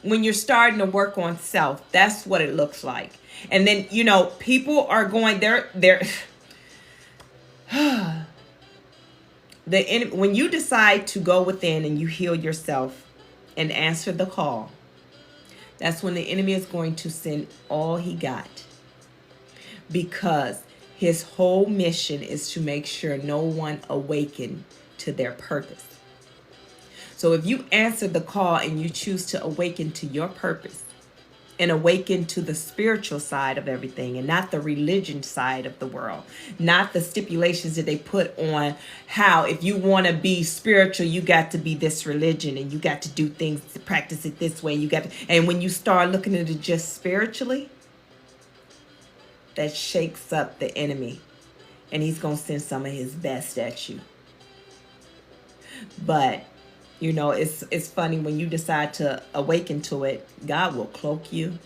when you're starting to work on self, that's what it looks like. And then, people are going, when you decide to go within and you heal yourself and answer the call, that's when the enemy is going to send all he got. Because his whole mission is to make sure no one awaken to their purpose. So if you answer the call and you choose to awaken to your purpose and awaken to the spiritual side of everything and not the religion side of the world, not the stipulations that they put on how if you want to be spiritual, you got to be this religion and you got to do things to practice it this way. And when you start looking at it just spiritually, that shakes up the enemy, and he's going to send some of his best at you. But, it's funny when you decide to awaken to it, God will cloak you.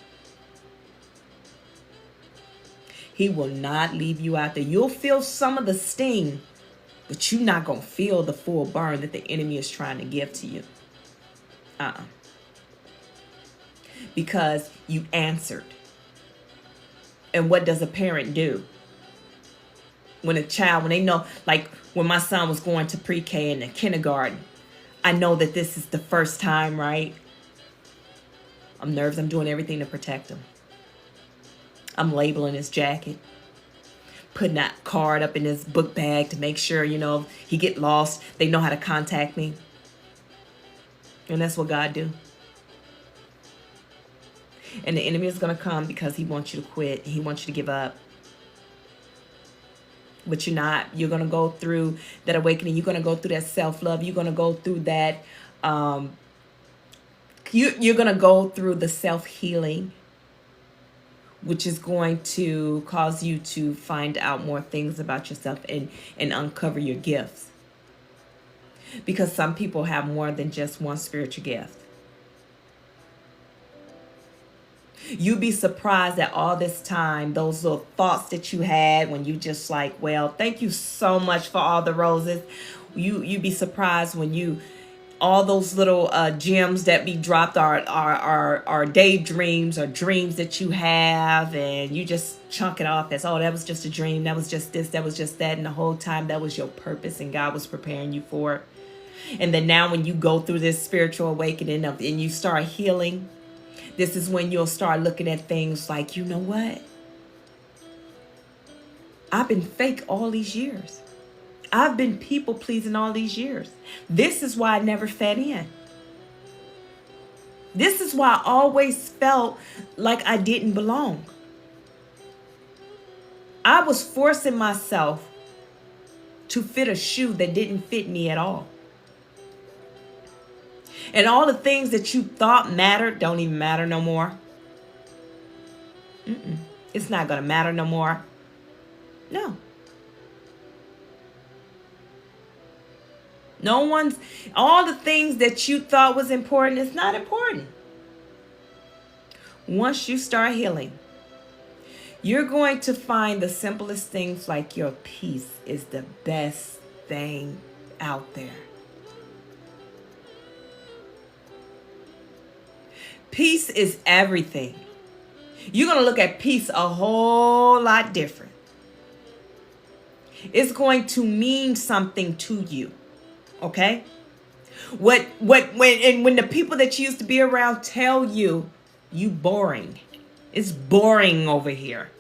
He will not leave you out there. You'll feel some of the sting, but you're not going to feel the full burn that the enemy is trying to give to you. Because you answered. And what does a parent do? When they know, like when my son was going to pre-K and the kindergarten, I know that this is the first time, right? I'm nervous. I'm doing everything to protect him. I'm labeling his jacket, putting that card up in his book bag to make sure, he get lost, they know how to contact me. And that's what God do. And the enemy is going to come because he wants you to quit. He wants you to give up. But you're not. You're going to go through that awakening. You're going to go through that self-love. You're going to go through that. You're going to go through the self-healing, which is going to cause you to find out more things about yourself and uncover your gifts. Because some people have more than just one spiritual gift. You'd be surprised that all this time, those little thoughts that you had when you just like, well, thank you so much for all the roses. You'd be surprised when all those little gems that be dropped are daydreams or dreams that you have, and you just chunk it off as, oh, that was just a dream. That was just this. That was just that. And the whole time that was your purpose and God was preparing you for it. And then now when you go through this spiritual awakening and you start healing, this is when you'll start looking at things like, you know what? I've been fake all these years. I've been people pleasing all these years. This is why I never fit in. This is why I always felt like I didn't belong. I was forcing myself to fit a shoe that didn't fit me at all. And all the things that you thought mattered don't even matter no more. It's not going to matter no more. No. All the things that you thought was important is not important. Once you start healing, you're going to find the simplest things like your peace is the best thing out there. Peace is everything. You're going to look at peace a whole lot different. It's going to mean something to you. Okay? When the people that you used to be around tell you boring. It's boring over here.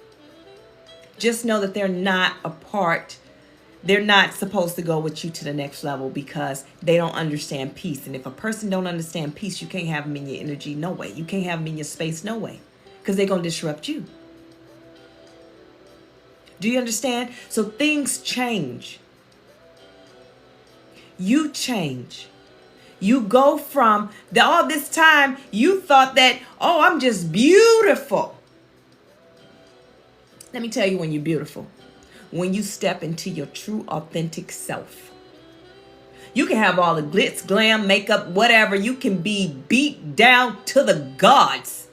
Just know that they're not a part. They're not supposed to go with you to the next level because they don't understand peace. And if a person don't understand peace, you can't have them in your energy. No way. You can't have them in your space. No way. Because they're going to disrupt you. Do you understand? So things change. You change. You go from all this time you thought that, oh, I'm just beautiful. Let me tell you when you're beautiful. When you step into your true, authentic self. You can have all the glitz, glam, makeup, whatever. You can be beat down to the gods.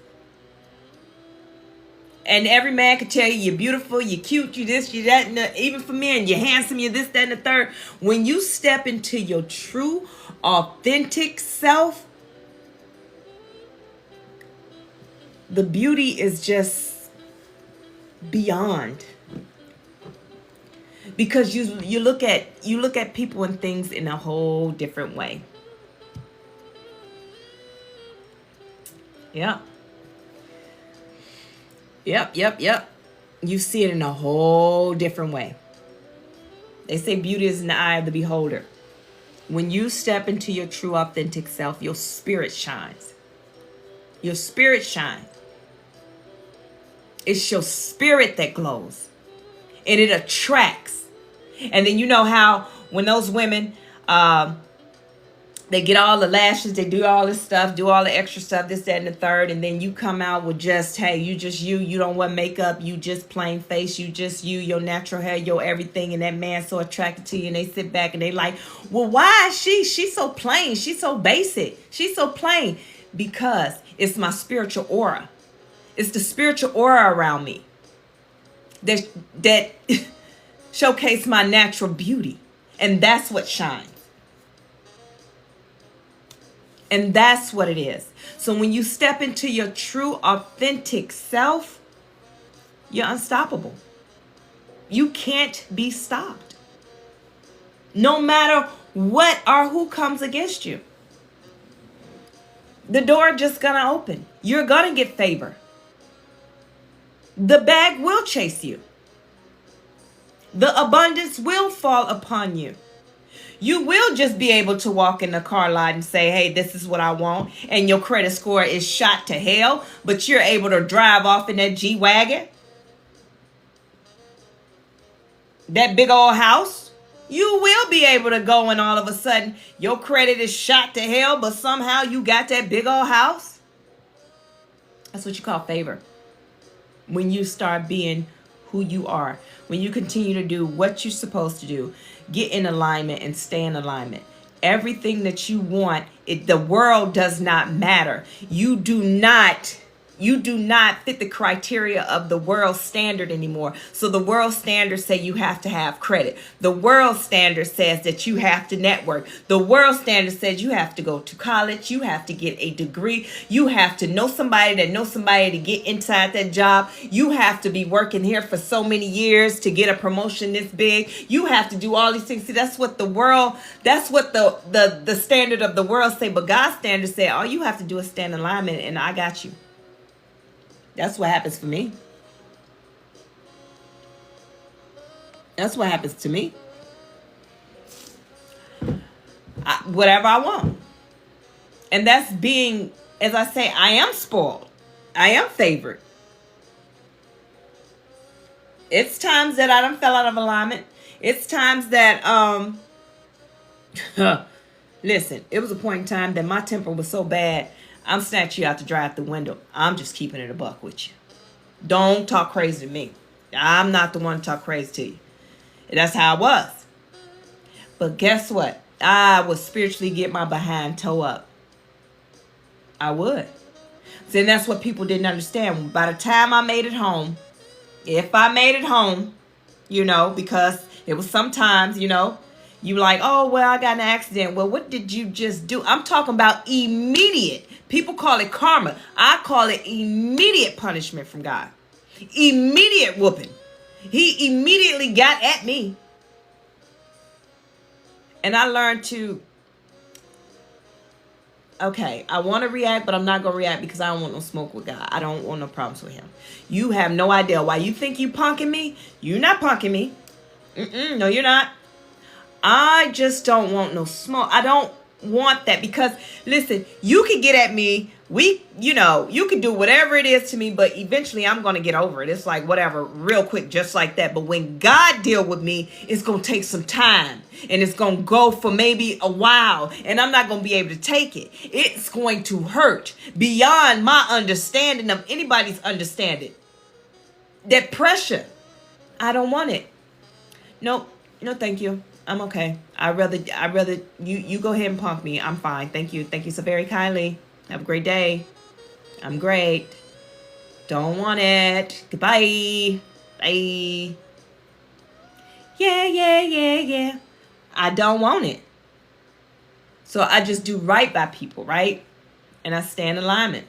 And every man can tell you you're beautiful, you're cute, you this, you that. And even for men, you're handsome, you're this, that, and the third. When you step into your true, authentic self, the beauty is just beyond. Because you look at people and things in a whole different way. Yeah. Yep. You see it in a whole different way. They say beauty is in the eye of the beholder. When you step into your true authentic self, your spirit shines. Your spirit shines. It's your spirit that glows. And it attracts. And then you know how when those women, they get all the lashes, they do all this stuff, do all the extra stuff, this, that, and the third. And then you come out with just, hey, you don't want makeup. You just plain face. You just your natural hair, your everything. And that man's so attracted to you. And they sit back and they like, well, why is she's so plain? She's so basic. She's so plain. Because it's my spiritual aura. It's the spiritual aura around me. that that showcase my natural beauty. And that's what shines. And that's what it is. So when you step into your true, authentic self, you're unstoppable. You can't be stopped. No matter what or who comes against you. The door just gonna open. You're gonna get favor. The bag will chase you. The abundance will fall upon you. You will just be able to walk in the car lot and say, hey, this is what I want. And your credit score is shot to hell, but you're able to drive off in that G-Wagon. That big old house. You will be able to go and all of a sudden your credit is shot to hell, but somehow you got that big old house. That's what you call favor. When you start being who you are, when you continue to do what you're supposed to do, get in alignment and stay in alignment. Everything that you want, the world does not matter. You do not fit the criteria of the world standard anymore. So the world standard say you have to have credit. The world standard says that you have to network. The world standard says you have to go to college. You have to get a degree. You have to know somebody that knows somebody to get inside that job. You have to be working here for so many years to get a promotion this big. You have to do all these things. See, that's what the world, that's what the standard of the world say. But God's standard say all you have to do is stand in alignment and I got you. That's what happens for me. That's what happens to me. Whatever I want. And that's being, as I say, I am spoiled. I am favored. It's times that I done fell out of alignment. It's times that, listen, it was a point in time that my temper was so bad, I'm snatching you out to drive the window. I'm just keeping it a buck with you. Don't talk crazy to me. I'm not the one to talk crazy to you. That's how I was. But guess what? I would spiritually get my behind toe up. I would. See, and that's what people didn't understand. By the time I made it home, if I made it home, because it was sometimes, you like, oh, well, I got an accident. Well, what did you just do? I'm talking about immediate. People call it karma. I call it immediate punishment from God. Immediate whooping. He immediately got at me. And I learned to, okay, I want to react, but I'm not going to react because I don't want no smoke with God. I don't want no problems with him. You have no idea why you think you punking me. You're not punking me. No, you're not. I just don't want no smoke. I don't want that because, listen, you can get at me. You can do whatever it is to me, but eventually I'm going to get over it. It's like whatever, real quick, just like that. But when God deal with me, it's going to take some time and it's going to go for maybe a while and I'm not going to be able to take it. It's going to hurt beyond my understanding of anybody's understanding. That pressure, I don't want it. Nope. No, thank you. I'm okay. I'd rather you go ahead and punk me. I'm fine. Thank you. Thank you so very kindly. Have a great day. I'm great. Don't want it. Goodbye. Bye. Yeah. I don't want it. So I just do right by people, right? And I stay in alignment.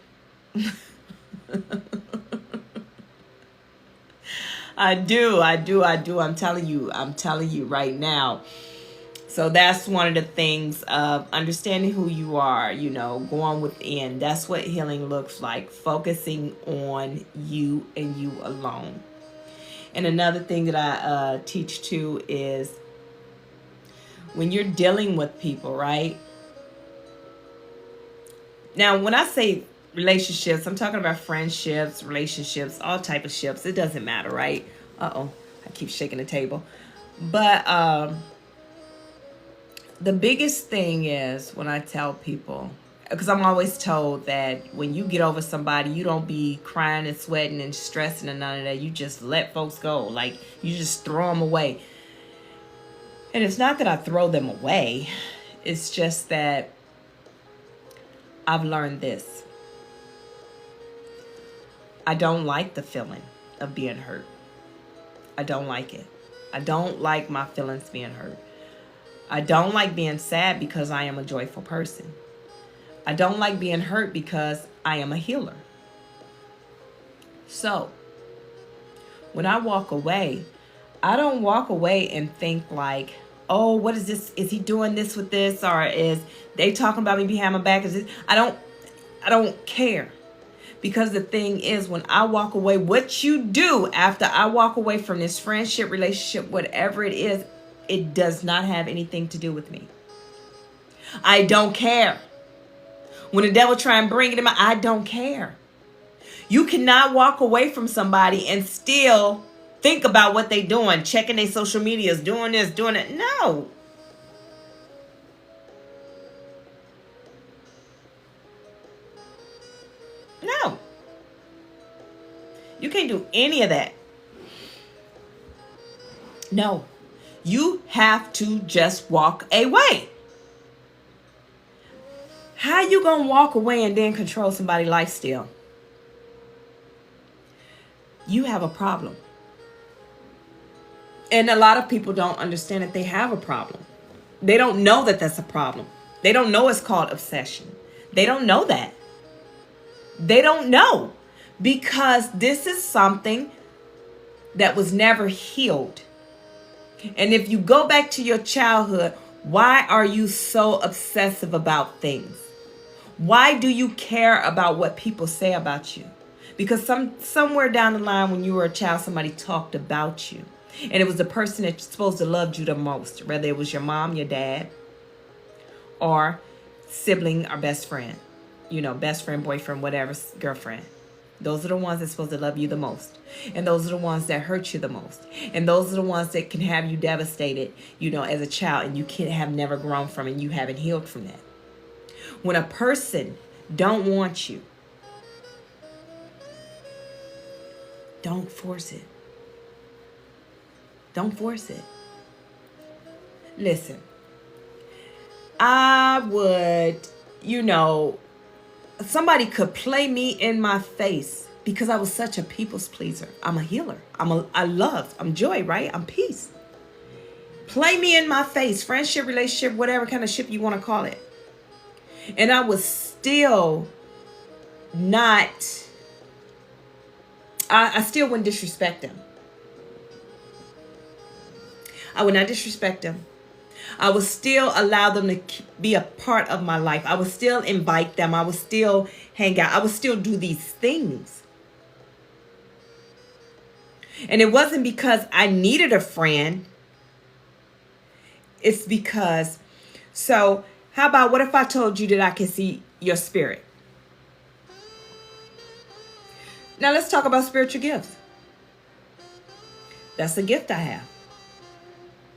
I do. I'm telling you right now. So that's one of the things of understanding who you are, going within. That's what healing looks like, focusing on you and you alone. And another thing that I teach too is when you're dealing with people, right? Now, when I say relationships, I'm talking about friendships, relationships, all type of ships. It doesn't matter, right? I keep shaking the table. But the biggest thing is when I tell people, because I'm always told that when you get over somebody, you don't be crying and sweating and stressing and none of that. You just let folks go. Like, you just throw them away. And it's not that I throw them away. It's just that I've learned this. I don't like the feeling of being hurt. I don't like it. I don't like my feelings being hurt. I don't like being sad because I am a joyful person. I don't like being hurt because I am a healer. So, when I walk away, I don't walk away and think like, oh, what is this? Is he doing this with this? Or is they talking about me behind my back? Is this? I don't care. Because the thing is, when I walk away, what you do after I walk away from this friendship, relationship, whatever it is, it does not have anything to do with me. I don't care. When the devil try and bring it in I don't care. You cannot walk away from somebody and still think about what they doing, checking their social medias, doing this, doing it. No. No. You can't do any of that. No. You have to just walk away. How you going to walk away and then control somebody's life still? You have a problem. And a lot of people don't understand that they have a problem. They don't know that that's a problem. They don't know it's called obsession. They don't know that. They don't know. Because this is something that was never healed. And if you go back to your childhood, why are you so obsessive about things? Why do you care about what people say about you? Because somewhere down the line when you were a child, somebody talked about you. And it was the person that's supposed to love you the most. Whether it was your mom, your dad, or sibling or best friend. You know, best friend, boyfriend, whatever, girlfriend. Those are the ones that's supposed to love you the most. And those are the ones that hurt you the most. And those are the ones that can have you devastated, you know, as a child. And you can have never grown from and you haven't healed from that. When a person don't want you, don't force it. Don't force it. Listen, I would, you know, somebody could play me in my face because I was such a people's pleaser. I'm a healer. I'm joy, right? I'm peace. Play me in my face, friendship, relationship, whatever kind of ship you want to call it. And I was still not, I still wouldn't disrespect them. I would not disrespect them. I would still allow them to be a part of my life. I would still invite them. I would still hang out. I would still do these things. And it wasn't because I needed a friend. It's because, so how about what if I told you that I can see your spirit? Now let's talk about spiritual gifts. That's a gift I have.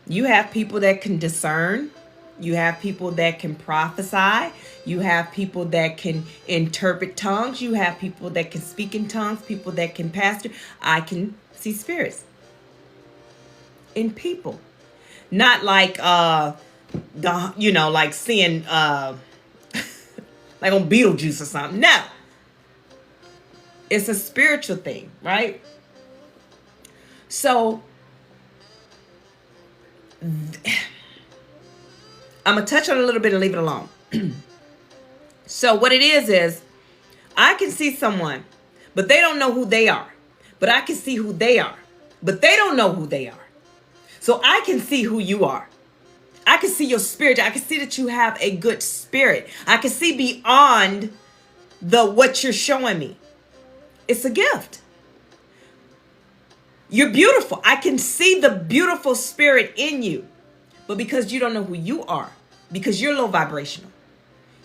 You have people that can discern. You have people that can prophesy. You have people that can interpret tongues. You have people that can speak in tongues. People that can pastor. I can see spirits in people. Not like, like seeing, like on Beetlejuice or something. No. It's a spiritual thing, right? So, I'm going to touch on it a little bit and leave it alone. So what it is I can see someone, but they don't know who they are. But I can see who they are, but they don't know who they are. So I can see who you are. I can see your spirit. I can see that you have a good spirit. I can see beyond what you're showing me. It's a gift. You're beautiful. I can see the beautiful spirit in you. But because you don't know who you are, because you're low vibrational,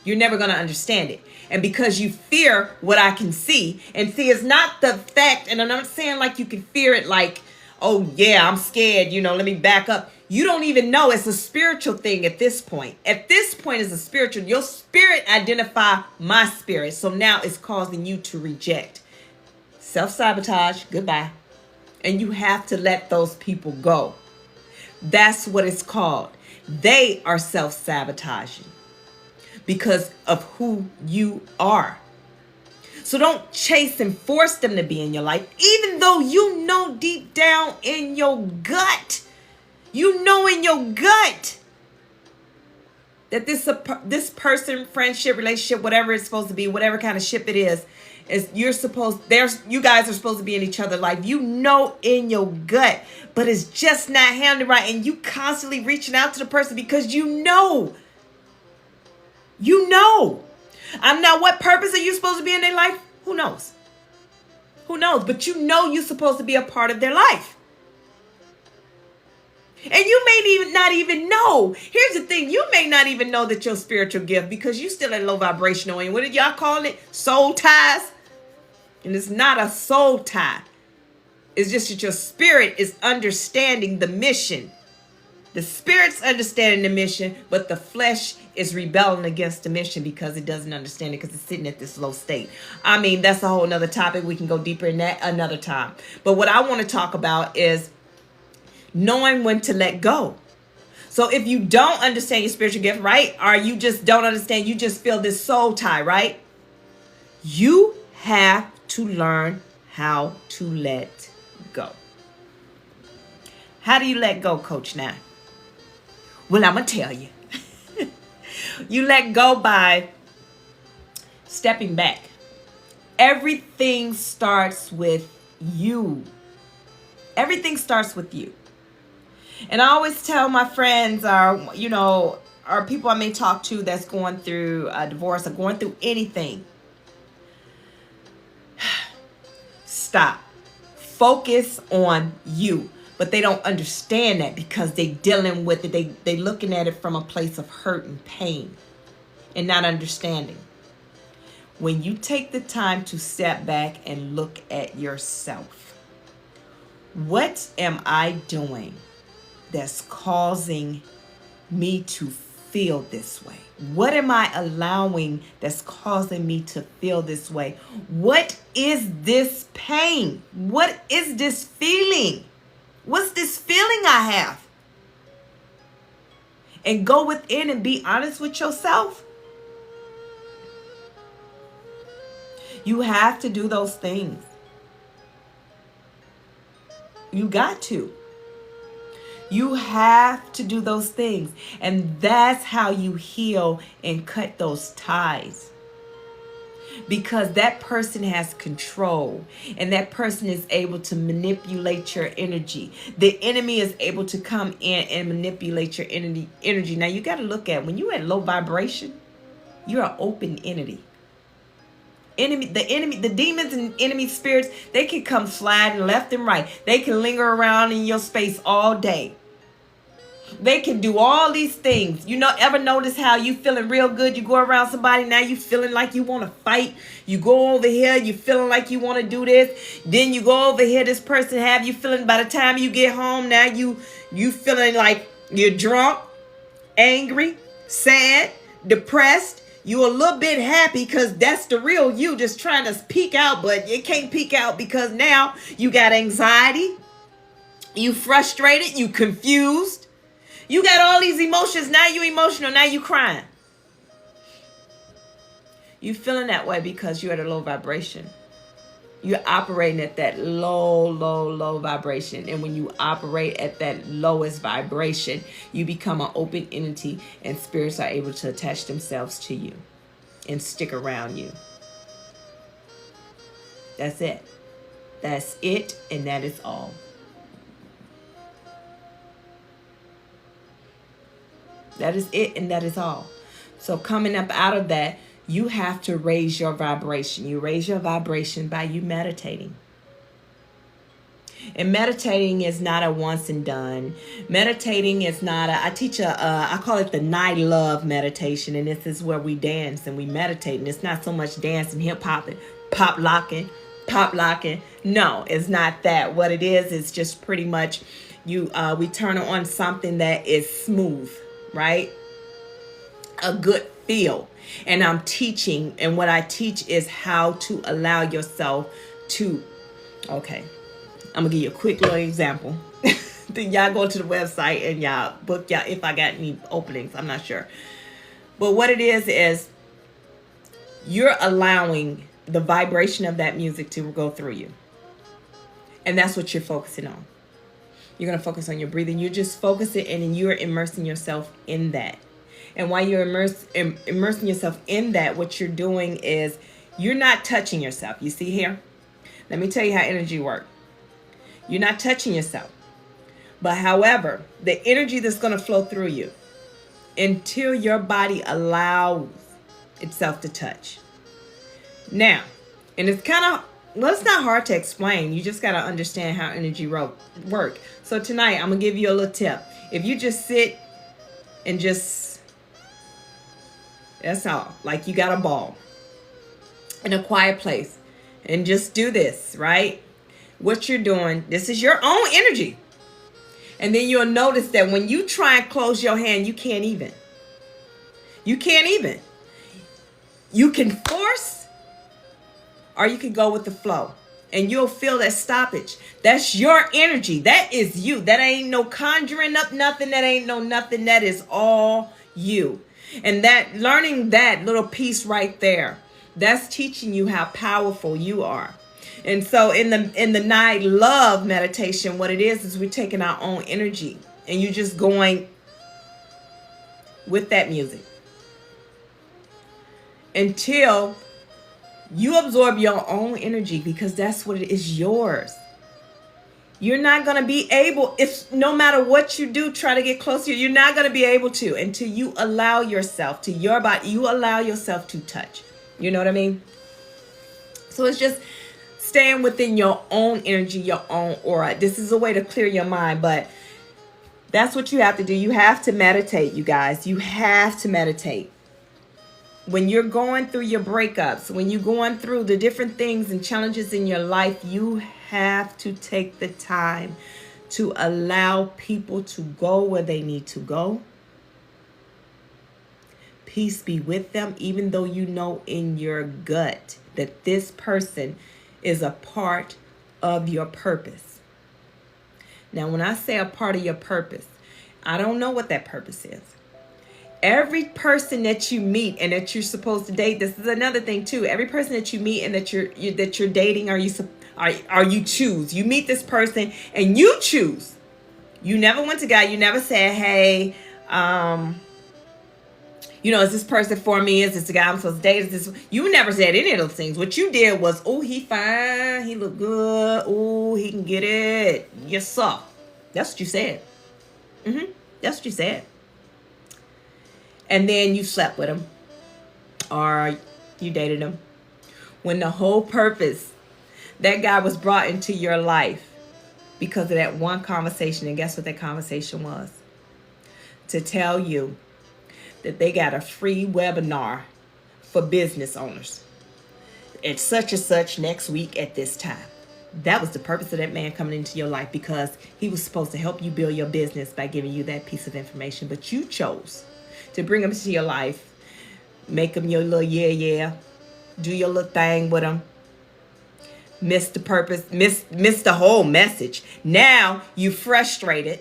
you're never going to understand it. And because you fear what I can see, and see, it's not the fact, and I'm not saying like you can fear it like, oh yeah, I'm scared, let me back up. You don't even know. It's a spiritual thing at this point. At this point, it's a spiritual. Your spirit identify my spirit. So now it's causing you to reject. Self-sabotage, goodbye. And you have to let those people go. That's what it's called. They are self-sabotaging because of who you are. So don't chase and force them to be in your life, even though you know deep down in your gut, you know in your gut that this person, friendship, relationship, whatever it's supposed to be, whatever kind of ship it is you guys are supposed to be in each other's life. You know in your gut, but it's just not handled right, and you constantly reaching out to the person because you know. I'm not. What purpose are you supposed to be in their life? Who knows? But you know you're supposed to be a part of their life. And you may not even know. Here's the thing. You may not even know that your spiritual gift, because you still at low vibrational. And what did y'all call it? Soul ties. And it's not a soul tie. It's just that your spirit is understanding the mission. The spirit's understanding the mission, but the flesh is rebelling against the mission because it doesn't understand it, because it's sitting at this low state. I mean, that's a whole nother topic. We can go deeper in that another time. But what I want to talk about is knowing when to let go. So if you don't understand your spiritual gift, right? Or you just don't understand, you just feel this soul tie, right? You have to learn how to let go. How do you let go, Coach Now? Well, I'm going to tell you. You let go by stepping back. Everything starts with you. Everything starts with you. And I always tell my friends or people I may talk to that's going through a divorce or going through anything. Stop. Focus on you. But they don't understand that because they dealing with it. They looking at it from a place of hurt and pain and not understanding. When you take the time to step back and look at yourself, what am I doing that's causing me to feel this way? What am I allowing that's causing me to feel this way? What is this pain? What is this feeling? What's this feeling I have? And go within and be honest with yourself. You have to do those things. You got to. You have to do those things. And that's how you heal and cut those ties. Because that person has control and that person is able to manipulate your energy. The enemy is able to come in and manipulate your energy. Now you got to look at when you're at low vibration, you're an open entity. The demons and enemy spirits, they can come sliding left and right. They can linger around in your space all day. They can do all these things. Ever notice how you feeling real good? You go around somebody, now you feeling like you want to fight. You go over here, you feeling like you want to do this. Then you go over here, this person have you feeling, by the time you get home, now you feeling like you're drunk, angry, sad, depressed. You a little bit happy because that's the real you just trying to peek out, but you can't peek out because now you got anxiety. You frustrated, you confused. You got all these emotions. Now you emotional. Now you crying. You feeling that way because you're at a low vibration. You're operating at that low vibration. And when you operate at that lowest vibration, you become an open entity and spirits are able to attach themselves to you and stick around you. That's it. That's it, and that is all. That is it, and that is all. So coming up out of that, you have to raise your vibration. You raise your vibration by you meditating. And meditating is not a once and done. Meditating is not I call it the night love meditation. And this is where we dance and we meditate. And it's not so much dancing, hip hopping, pop locking. No, it's not that. What it is just pretty much we turn on something that is smooth, right? A good feel. And I'm teaching, and what I teach is how to allow yourself to, okay, I'm gonna give you a quick little example. Then y'all go to the website and y'all book y'all if I got any openings. I'm not sure. But what it is you're allowing the vibration of that music to go through you. And that's what you're focusing on. You're going to focus on your breathing. You're just focusing and you're immersing yourself in that. And while you're immersing yourself in that, what you're doing is you're not touching yourself. You see here? Let me tell you how energy works. You're not touching yourself. But however, the energy that's going to flow through you until your body allows itself to touch. Now, and it's kind of, well, it's not hard to explain. You just got to understand how energy work. So tonight, I'm going to give you a little tip. If you just sit and just, that's all, like you got a ball in a quiet place and just do this, right? What you're doing, this is your own energy. And then you'll notice that when you try and close your hand, you can't even. You can't even. You can force or you can go with the flow. And you'll feel that stoppage. That's your energy. That is you. That ain't no conjuring up nothing. That ain't no nothing. That is all you. And that learning that little piece right there, that's teaching you how powerful you are. And so in the night love meditation, what it is we're taking our own energy and you're just going with that music until you absorb your own energy, because that's what it is, yours. You're not going to be able, if no matter what you do, try to get closer, you're not going to be able to until you allow yourself to your body, you allow yourself to touch. You know what I mean? So it's just staying within your own energy, your own aura. This is a way to clear your mind, but that's what you have to do. You have to meditate, you guys. You have to meditate. When you're going through your breakups, when you're going through the different things and challenges in your life, you have to take the time to allow people to go where they need to go. Peace be with them, even though you know in your gut that this person is a part of your purpose. Now, when I say a part of your purpose, I don't know what that purpose is. Every person that you meet and that you're supposed to date, this is another thing too. Every person that you meet and that you're dating, or you choose. You meet this person and you choose. You never went to God. You never said, "Hey, is this person for me? Is this the guy I'm supposed to date? Is this?" You never said any of those things. What you did was, "Oh, he fine. He look good. Oh, he can get it. Yes, sir." That's what you said. That's what you said. And then you slept with him or you dated him. When the whole purpose, that guy was brought into your life because of that one conversation. And guess what that conversation was? To tell you that they got a free webinar for business owners at such and such next week at this time. That was the purpose of that man coming into your life, because he was supposed to help you build your business by giving you that piece of information. But you chose to bring him into your life, make him your little do your little thing with him. Miss the purpose, miss the whole message. Now you frustrated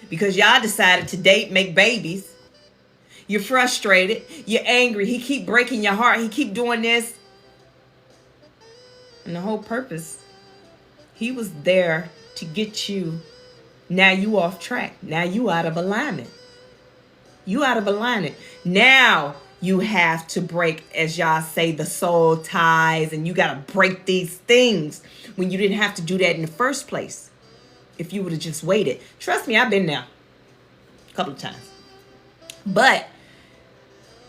because y'all decided to date, make babies. You're frustrated. You're angry. He keep breaking your heart. He keep doing this. And the whole purpose, he was there to get you. Now you off track. Now you out of alignment. You out of alignment. Now you have to break, as y'all say, the soul ties, and you got to break these things when you didn't have to do that in the first place. If you would have just waited. Trust me, I've been there a couple of times. But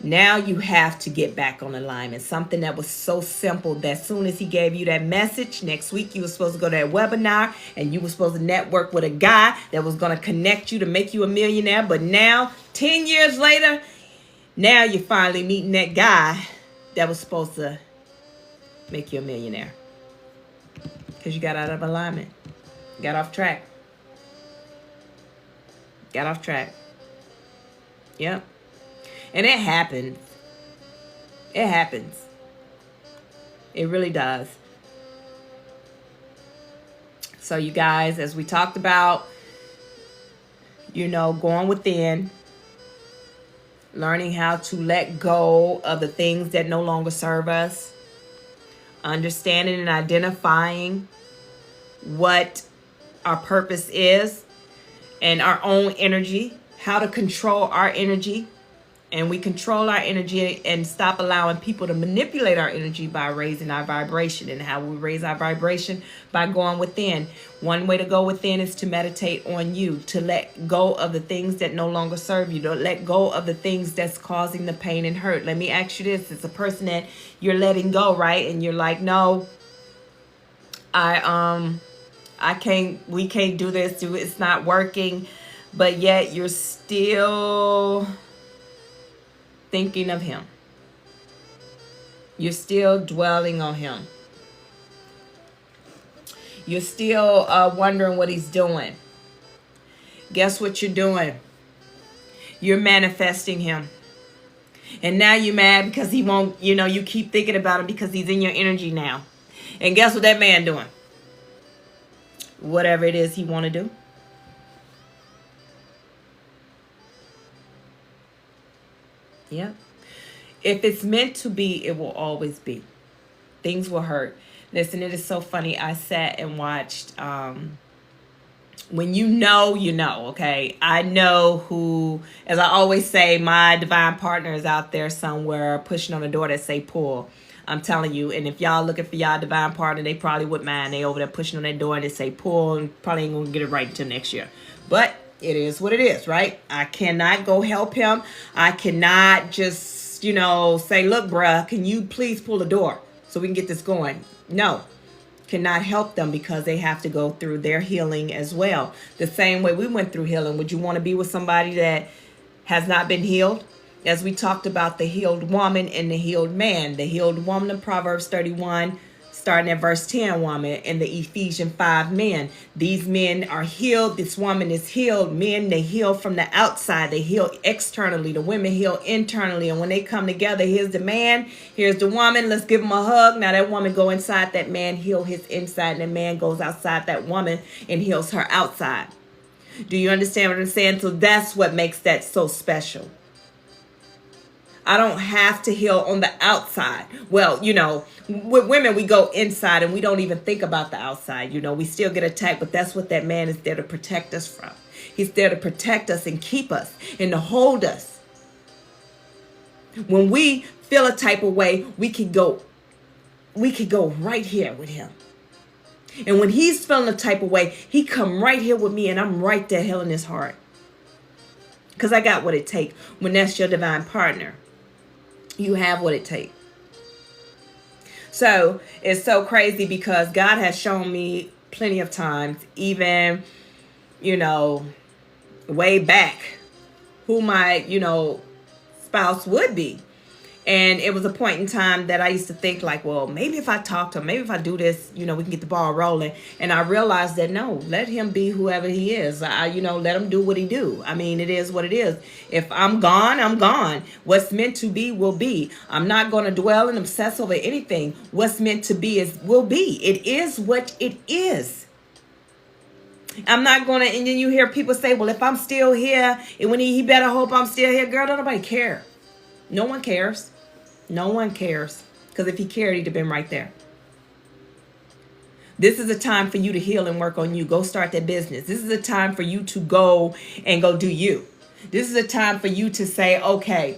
now you have to get back on alignment. Something that was so simple that as soon as he gave you that message, next week you were supposed to go to that webinar and you were supposed to network with a guy that was going to connect you to make you a millionaire. But now, 10 years later, now you're finally meeting that guy that was supposed to make you a millionaire. Because you got out of alignment. Got off track. Got off track. Yep. And it happens. It happens. It really does. So you guys, as we talked about, going within, learning how to let go of the things that no longer serve us, understanding and identifying what our purpose is and our own energy, how to control our energy. And we control our energy and stop allowing people to manipulate our energy by raising our vibration. And how we raise our vibration? By going within. One way to go within is to meditate on you, to let go of the things that no longer serve you, to let go of the things that's causing the pain and hurt. Let me ask you this. It's a person that you're letting go, right? And you're like, no, we can't do this. It's not working. But yet you're still thinking of him. You're still dwelling on him. You're still wondering what he's doing. Guess what you're doing? You're manifesting him. And now you're mad because he won't, you keep thinking about him because he's in your energy now. And guess what that man doing? Whatever it is he want to do. Yeah. If it's meant to be, it will always be. Things will hurt. Listen, it is so funny. I sat and watched, when you know, okay? I know who, as I always say, my divine partner is out there somewhere pushing on the door that say pull. I'm telling you. And if y'all looking for y'all divine partner, they probably wouldn't mind. They over there pushing on that door and they say pull, and probably ain't going to get it right until next year. But it is what it is, right? I cannot go help him. I cannot just, say, look, bruh, can you please pull the door so we can get this going? No, cannot help them because they have to go through their healing as well. The same way we went through healing. Would you want to be with somebody that has not been healed? As we talked about the healed woman and the healed man. The healed woman in Proverbs 31, starting at verse 10, woman, and the Ephesians 5 men. These men are healed. This woman is healed. Men, they heal from the outside. They heal externally. The women heal internally. And when they come together, here's the man, here's the woman. Let's give him a hug. Now that woman go inside that man, heal his inside. And the man goes outside that woman and heals her outside. Do you understand what I'm saying? So that's what makes that so special. I don't have to heal on the outside. Well, with women, we go inside and we don't even think about the outside. We still get attacked, but that's what that man is there to protect us from. He's there to protect us and keep us and to hold us. When we feel a type of way, we could go right here with him. And when he's feeling a type of way, he come right here with me and I'm right there healing his heart. Because I got what it takes. When that's your divine partner, you have what it takes. So it's so crazy because God has shown me plenty of times, even, way back, who my, spouse would be. And it was a point in time that I used to think like, well, maybe if I talk to him, maybe if I do this, we can get the ball rolling. And I realized that no, let him be whoever he is. Let him do what he do. I mean, it is what it is. If I'm gone, I'm gone. What's meant to be will be. I'm not going to dwell and obsess over anything. What's meant to be will be. It is what it is. I'm not going to, and then you hear people say, well, if I'm still here, and when he better hope I'm still here. Girl, don't nobody care. No one cares. No one cares. Because if he cared, he'd have been right there. This is a time for you to heal and work on you. Go start that business. This is a time for you to go and go do you. This is a time for you to say, okay.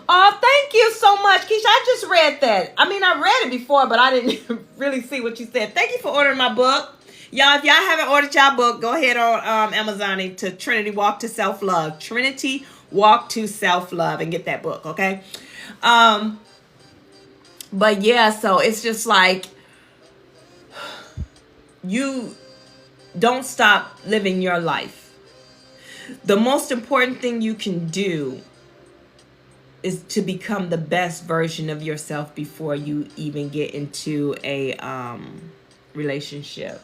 Oh, thank you so much, Keisha. I just read that. I mean, I read it before, but I didn't really see what you said. Thank you for ordering my book. Y'all, if y'all haven't ordered y'all book, go ahead on Amazon to Trinity Walk to Self-Love. Trinity Walk to Self-Love and get that book, okay? But yeah, so it's just like you don't stop living your life. The most important thing you can do is to become the best version of yourself before you even get into a relationship.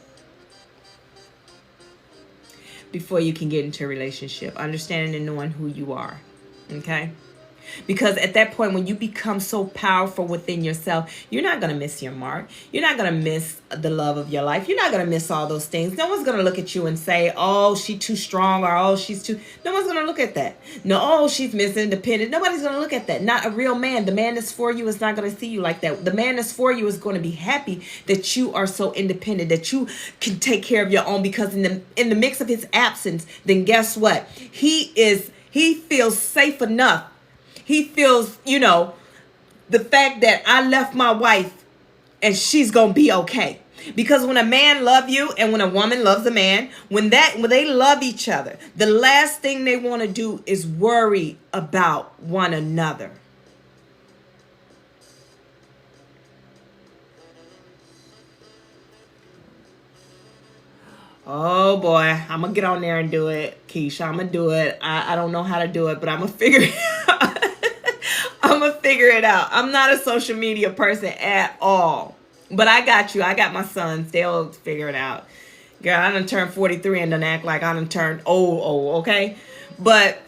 Before you can get into a relationship, understanding and knowing who you are. Okay? Because at that point, when you become so powerful within yourself, you're not going to miss your mark. You're not going to miss the love of your life. You're not going to miss all those things. No one's going to look at you and say, oh, she's too strong, or oh, she's too. No one's going to look at that. No, oh, she's Miss Independent. Nobody's going to look at that. Not a real man. The man that's for you is not going to see you like that. The man that's for you is going to be happy that you are so independent, that you can take care of your own, because in the mix of his absence, then guess what? He feels safe enough. He feels, the fact that I left my wife and she's going to be okay. Because when a man loves you and when a woman loves a man, when they love each other, the last thing they want to do is worry about one another. Oh boy, I'm gonna get on there and do it, Keisha. I'm gonna do it. I don't know how to do it, but I'm gonna figure it out. I'm gonna figure it out. I'm not a social media person at all, but I got you. I got my sons. They'll figure it out. Girl, I done turned 43 and done act like I done turned old, okay? But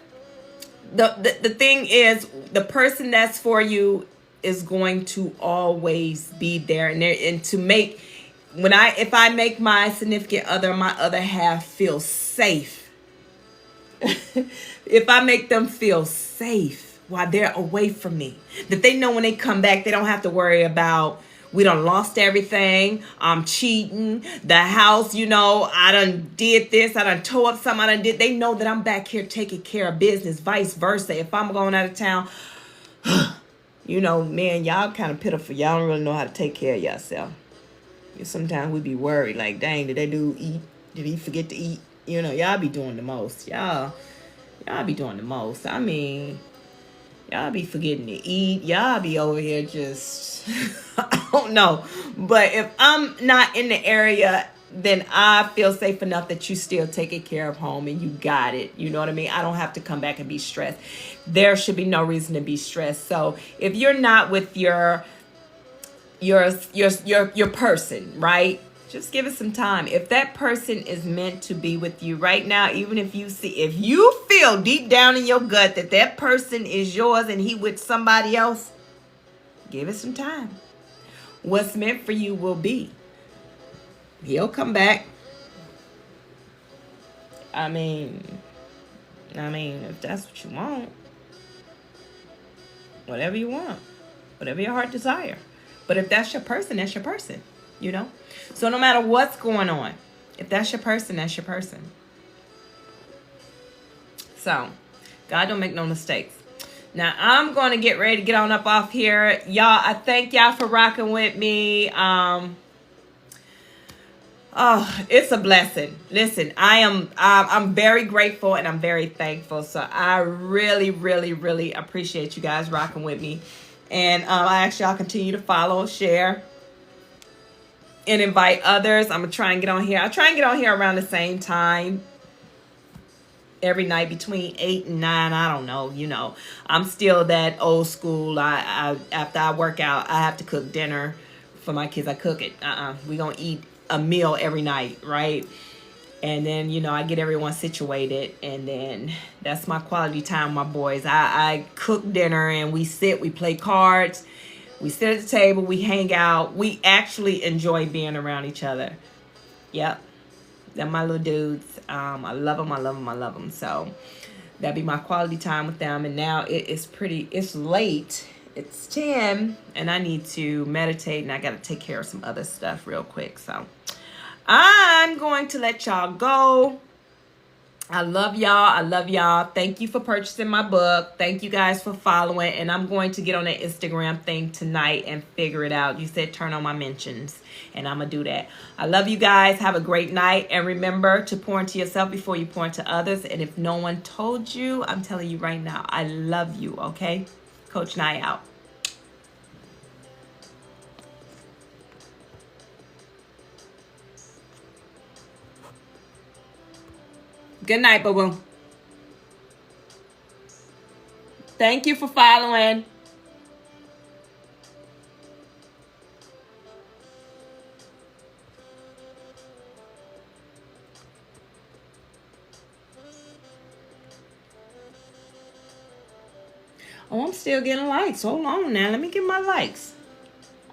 the thing is, the person that's for you is going to always be there, and to make. If I make my significant other, my other half feel safe. If I make them feel safe while they're away from me, that they know when they come back, they don't have to worry about, we done lost everything, I'm cheating, the house, I done did this, I done tore up something, I done did. They know that I'm back here taking care of business, vice versa. If I'm going out of town, man, y'all kind of pitiful. Y'all don't really know how to take care of yourself. Sometimes we be worried, like, dang, did that dude eat? Did he forget to eat? Y'all be doing the most. Y'all be doing the most. I mean, y'all be forgetting to eat. Y'all be over here just, I don't know. But if I'm not in the area, then I feel safe enough that you still taking care of home and you got it. You know what I mean? I don't have to come back and be stressed. There should be no reason to be stressed. So if you're not with your person, right? Just give it some time. If that person is meant to be with you right now, even if you feel deep down in your gut that person is yours and he with somebody else, give it some time. What's meant for you will be. He'll come back. I mean, if that's what you want, whatever you want, whatever your heart desire. But if that's your person, that's your person, So no matter what's going on, if that's your person, that's your person. So God don't make no mistakes. Now I'm going to get ready to get on up off here. Y'all, I thank y'all for rocking with me. It's a blessing. Listen, I'm very grateful and I'm very thankful. So I really, really, really appreciate you guys rocking with me. And I ask y'all continue to follow, share, and invite others. I'm going to try and get on here. I'll try and get on here around the same time every night between 8 and 9. I don't know. I'm still that old school. I after I work out, I have to cook dinner for my kids. I cook it. We're going to eat a meal every night, right? And then, I get everyone situated. And then that's my quality time with my boys. I cook dinner and we play cards. We sit at the table, we hang out. We actually enjoy being around each other. Yep. They're my little dudes. I love them. So that'd be my quality time with them. And now it's late. It's 10 and I need to meditate and I got to take care of some other stuff real quick. So I'm going to let y'all go. I love y'all. Thank you for purchasing my book. Thank you guys for following. And I'm going to get on that Instagram thing tonight and figure it out. You said turn on my mentions. And I'm going to do that. I love you guys. Have a great night. And remember to pour into yourself before you pour into others. And if no one told you, I'm telling you right now, I love you, okay? Coach Nye out. Good night, boo-boo. Thank you for following. Oh, I'm still getting likes. Hold on now. Let me get my likes.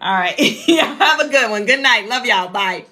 All right. Y'all have a good one. Good night. Love y'all. Bye.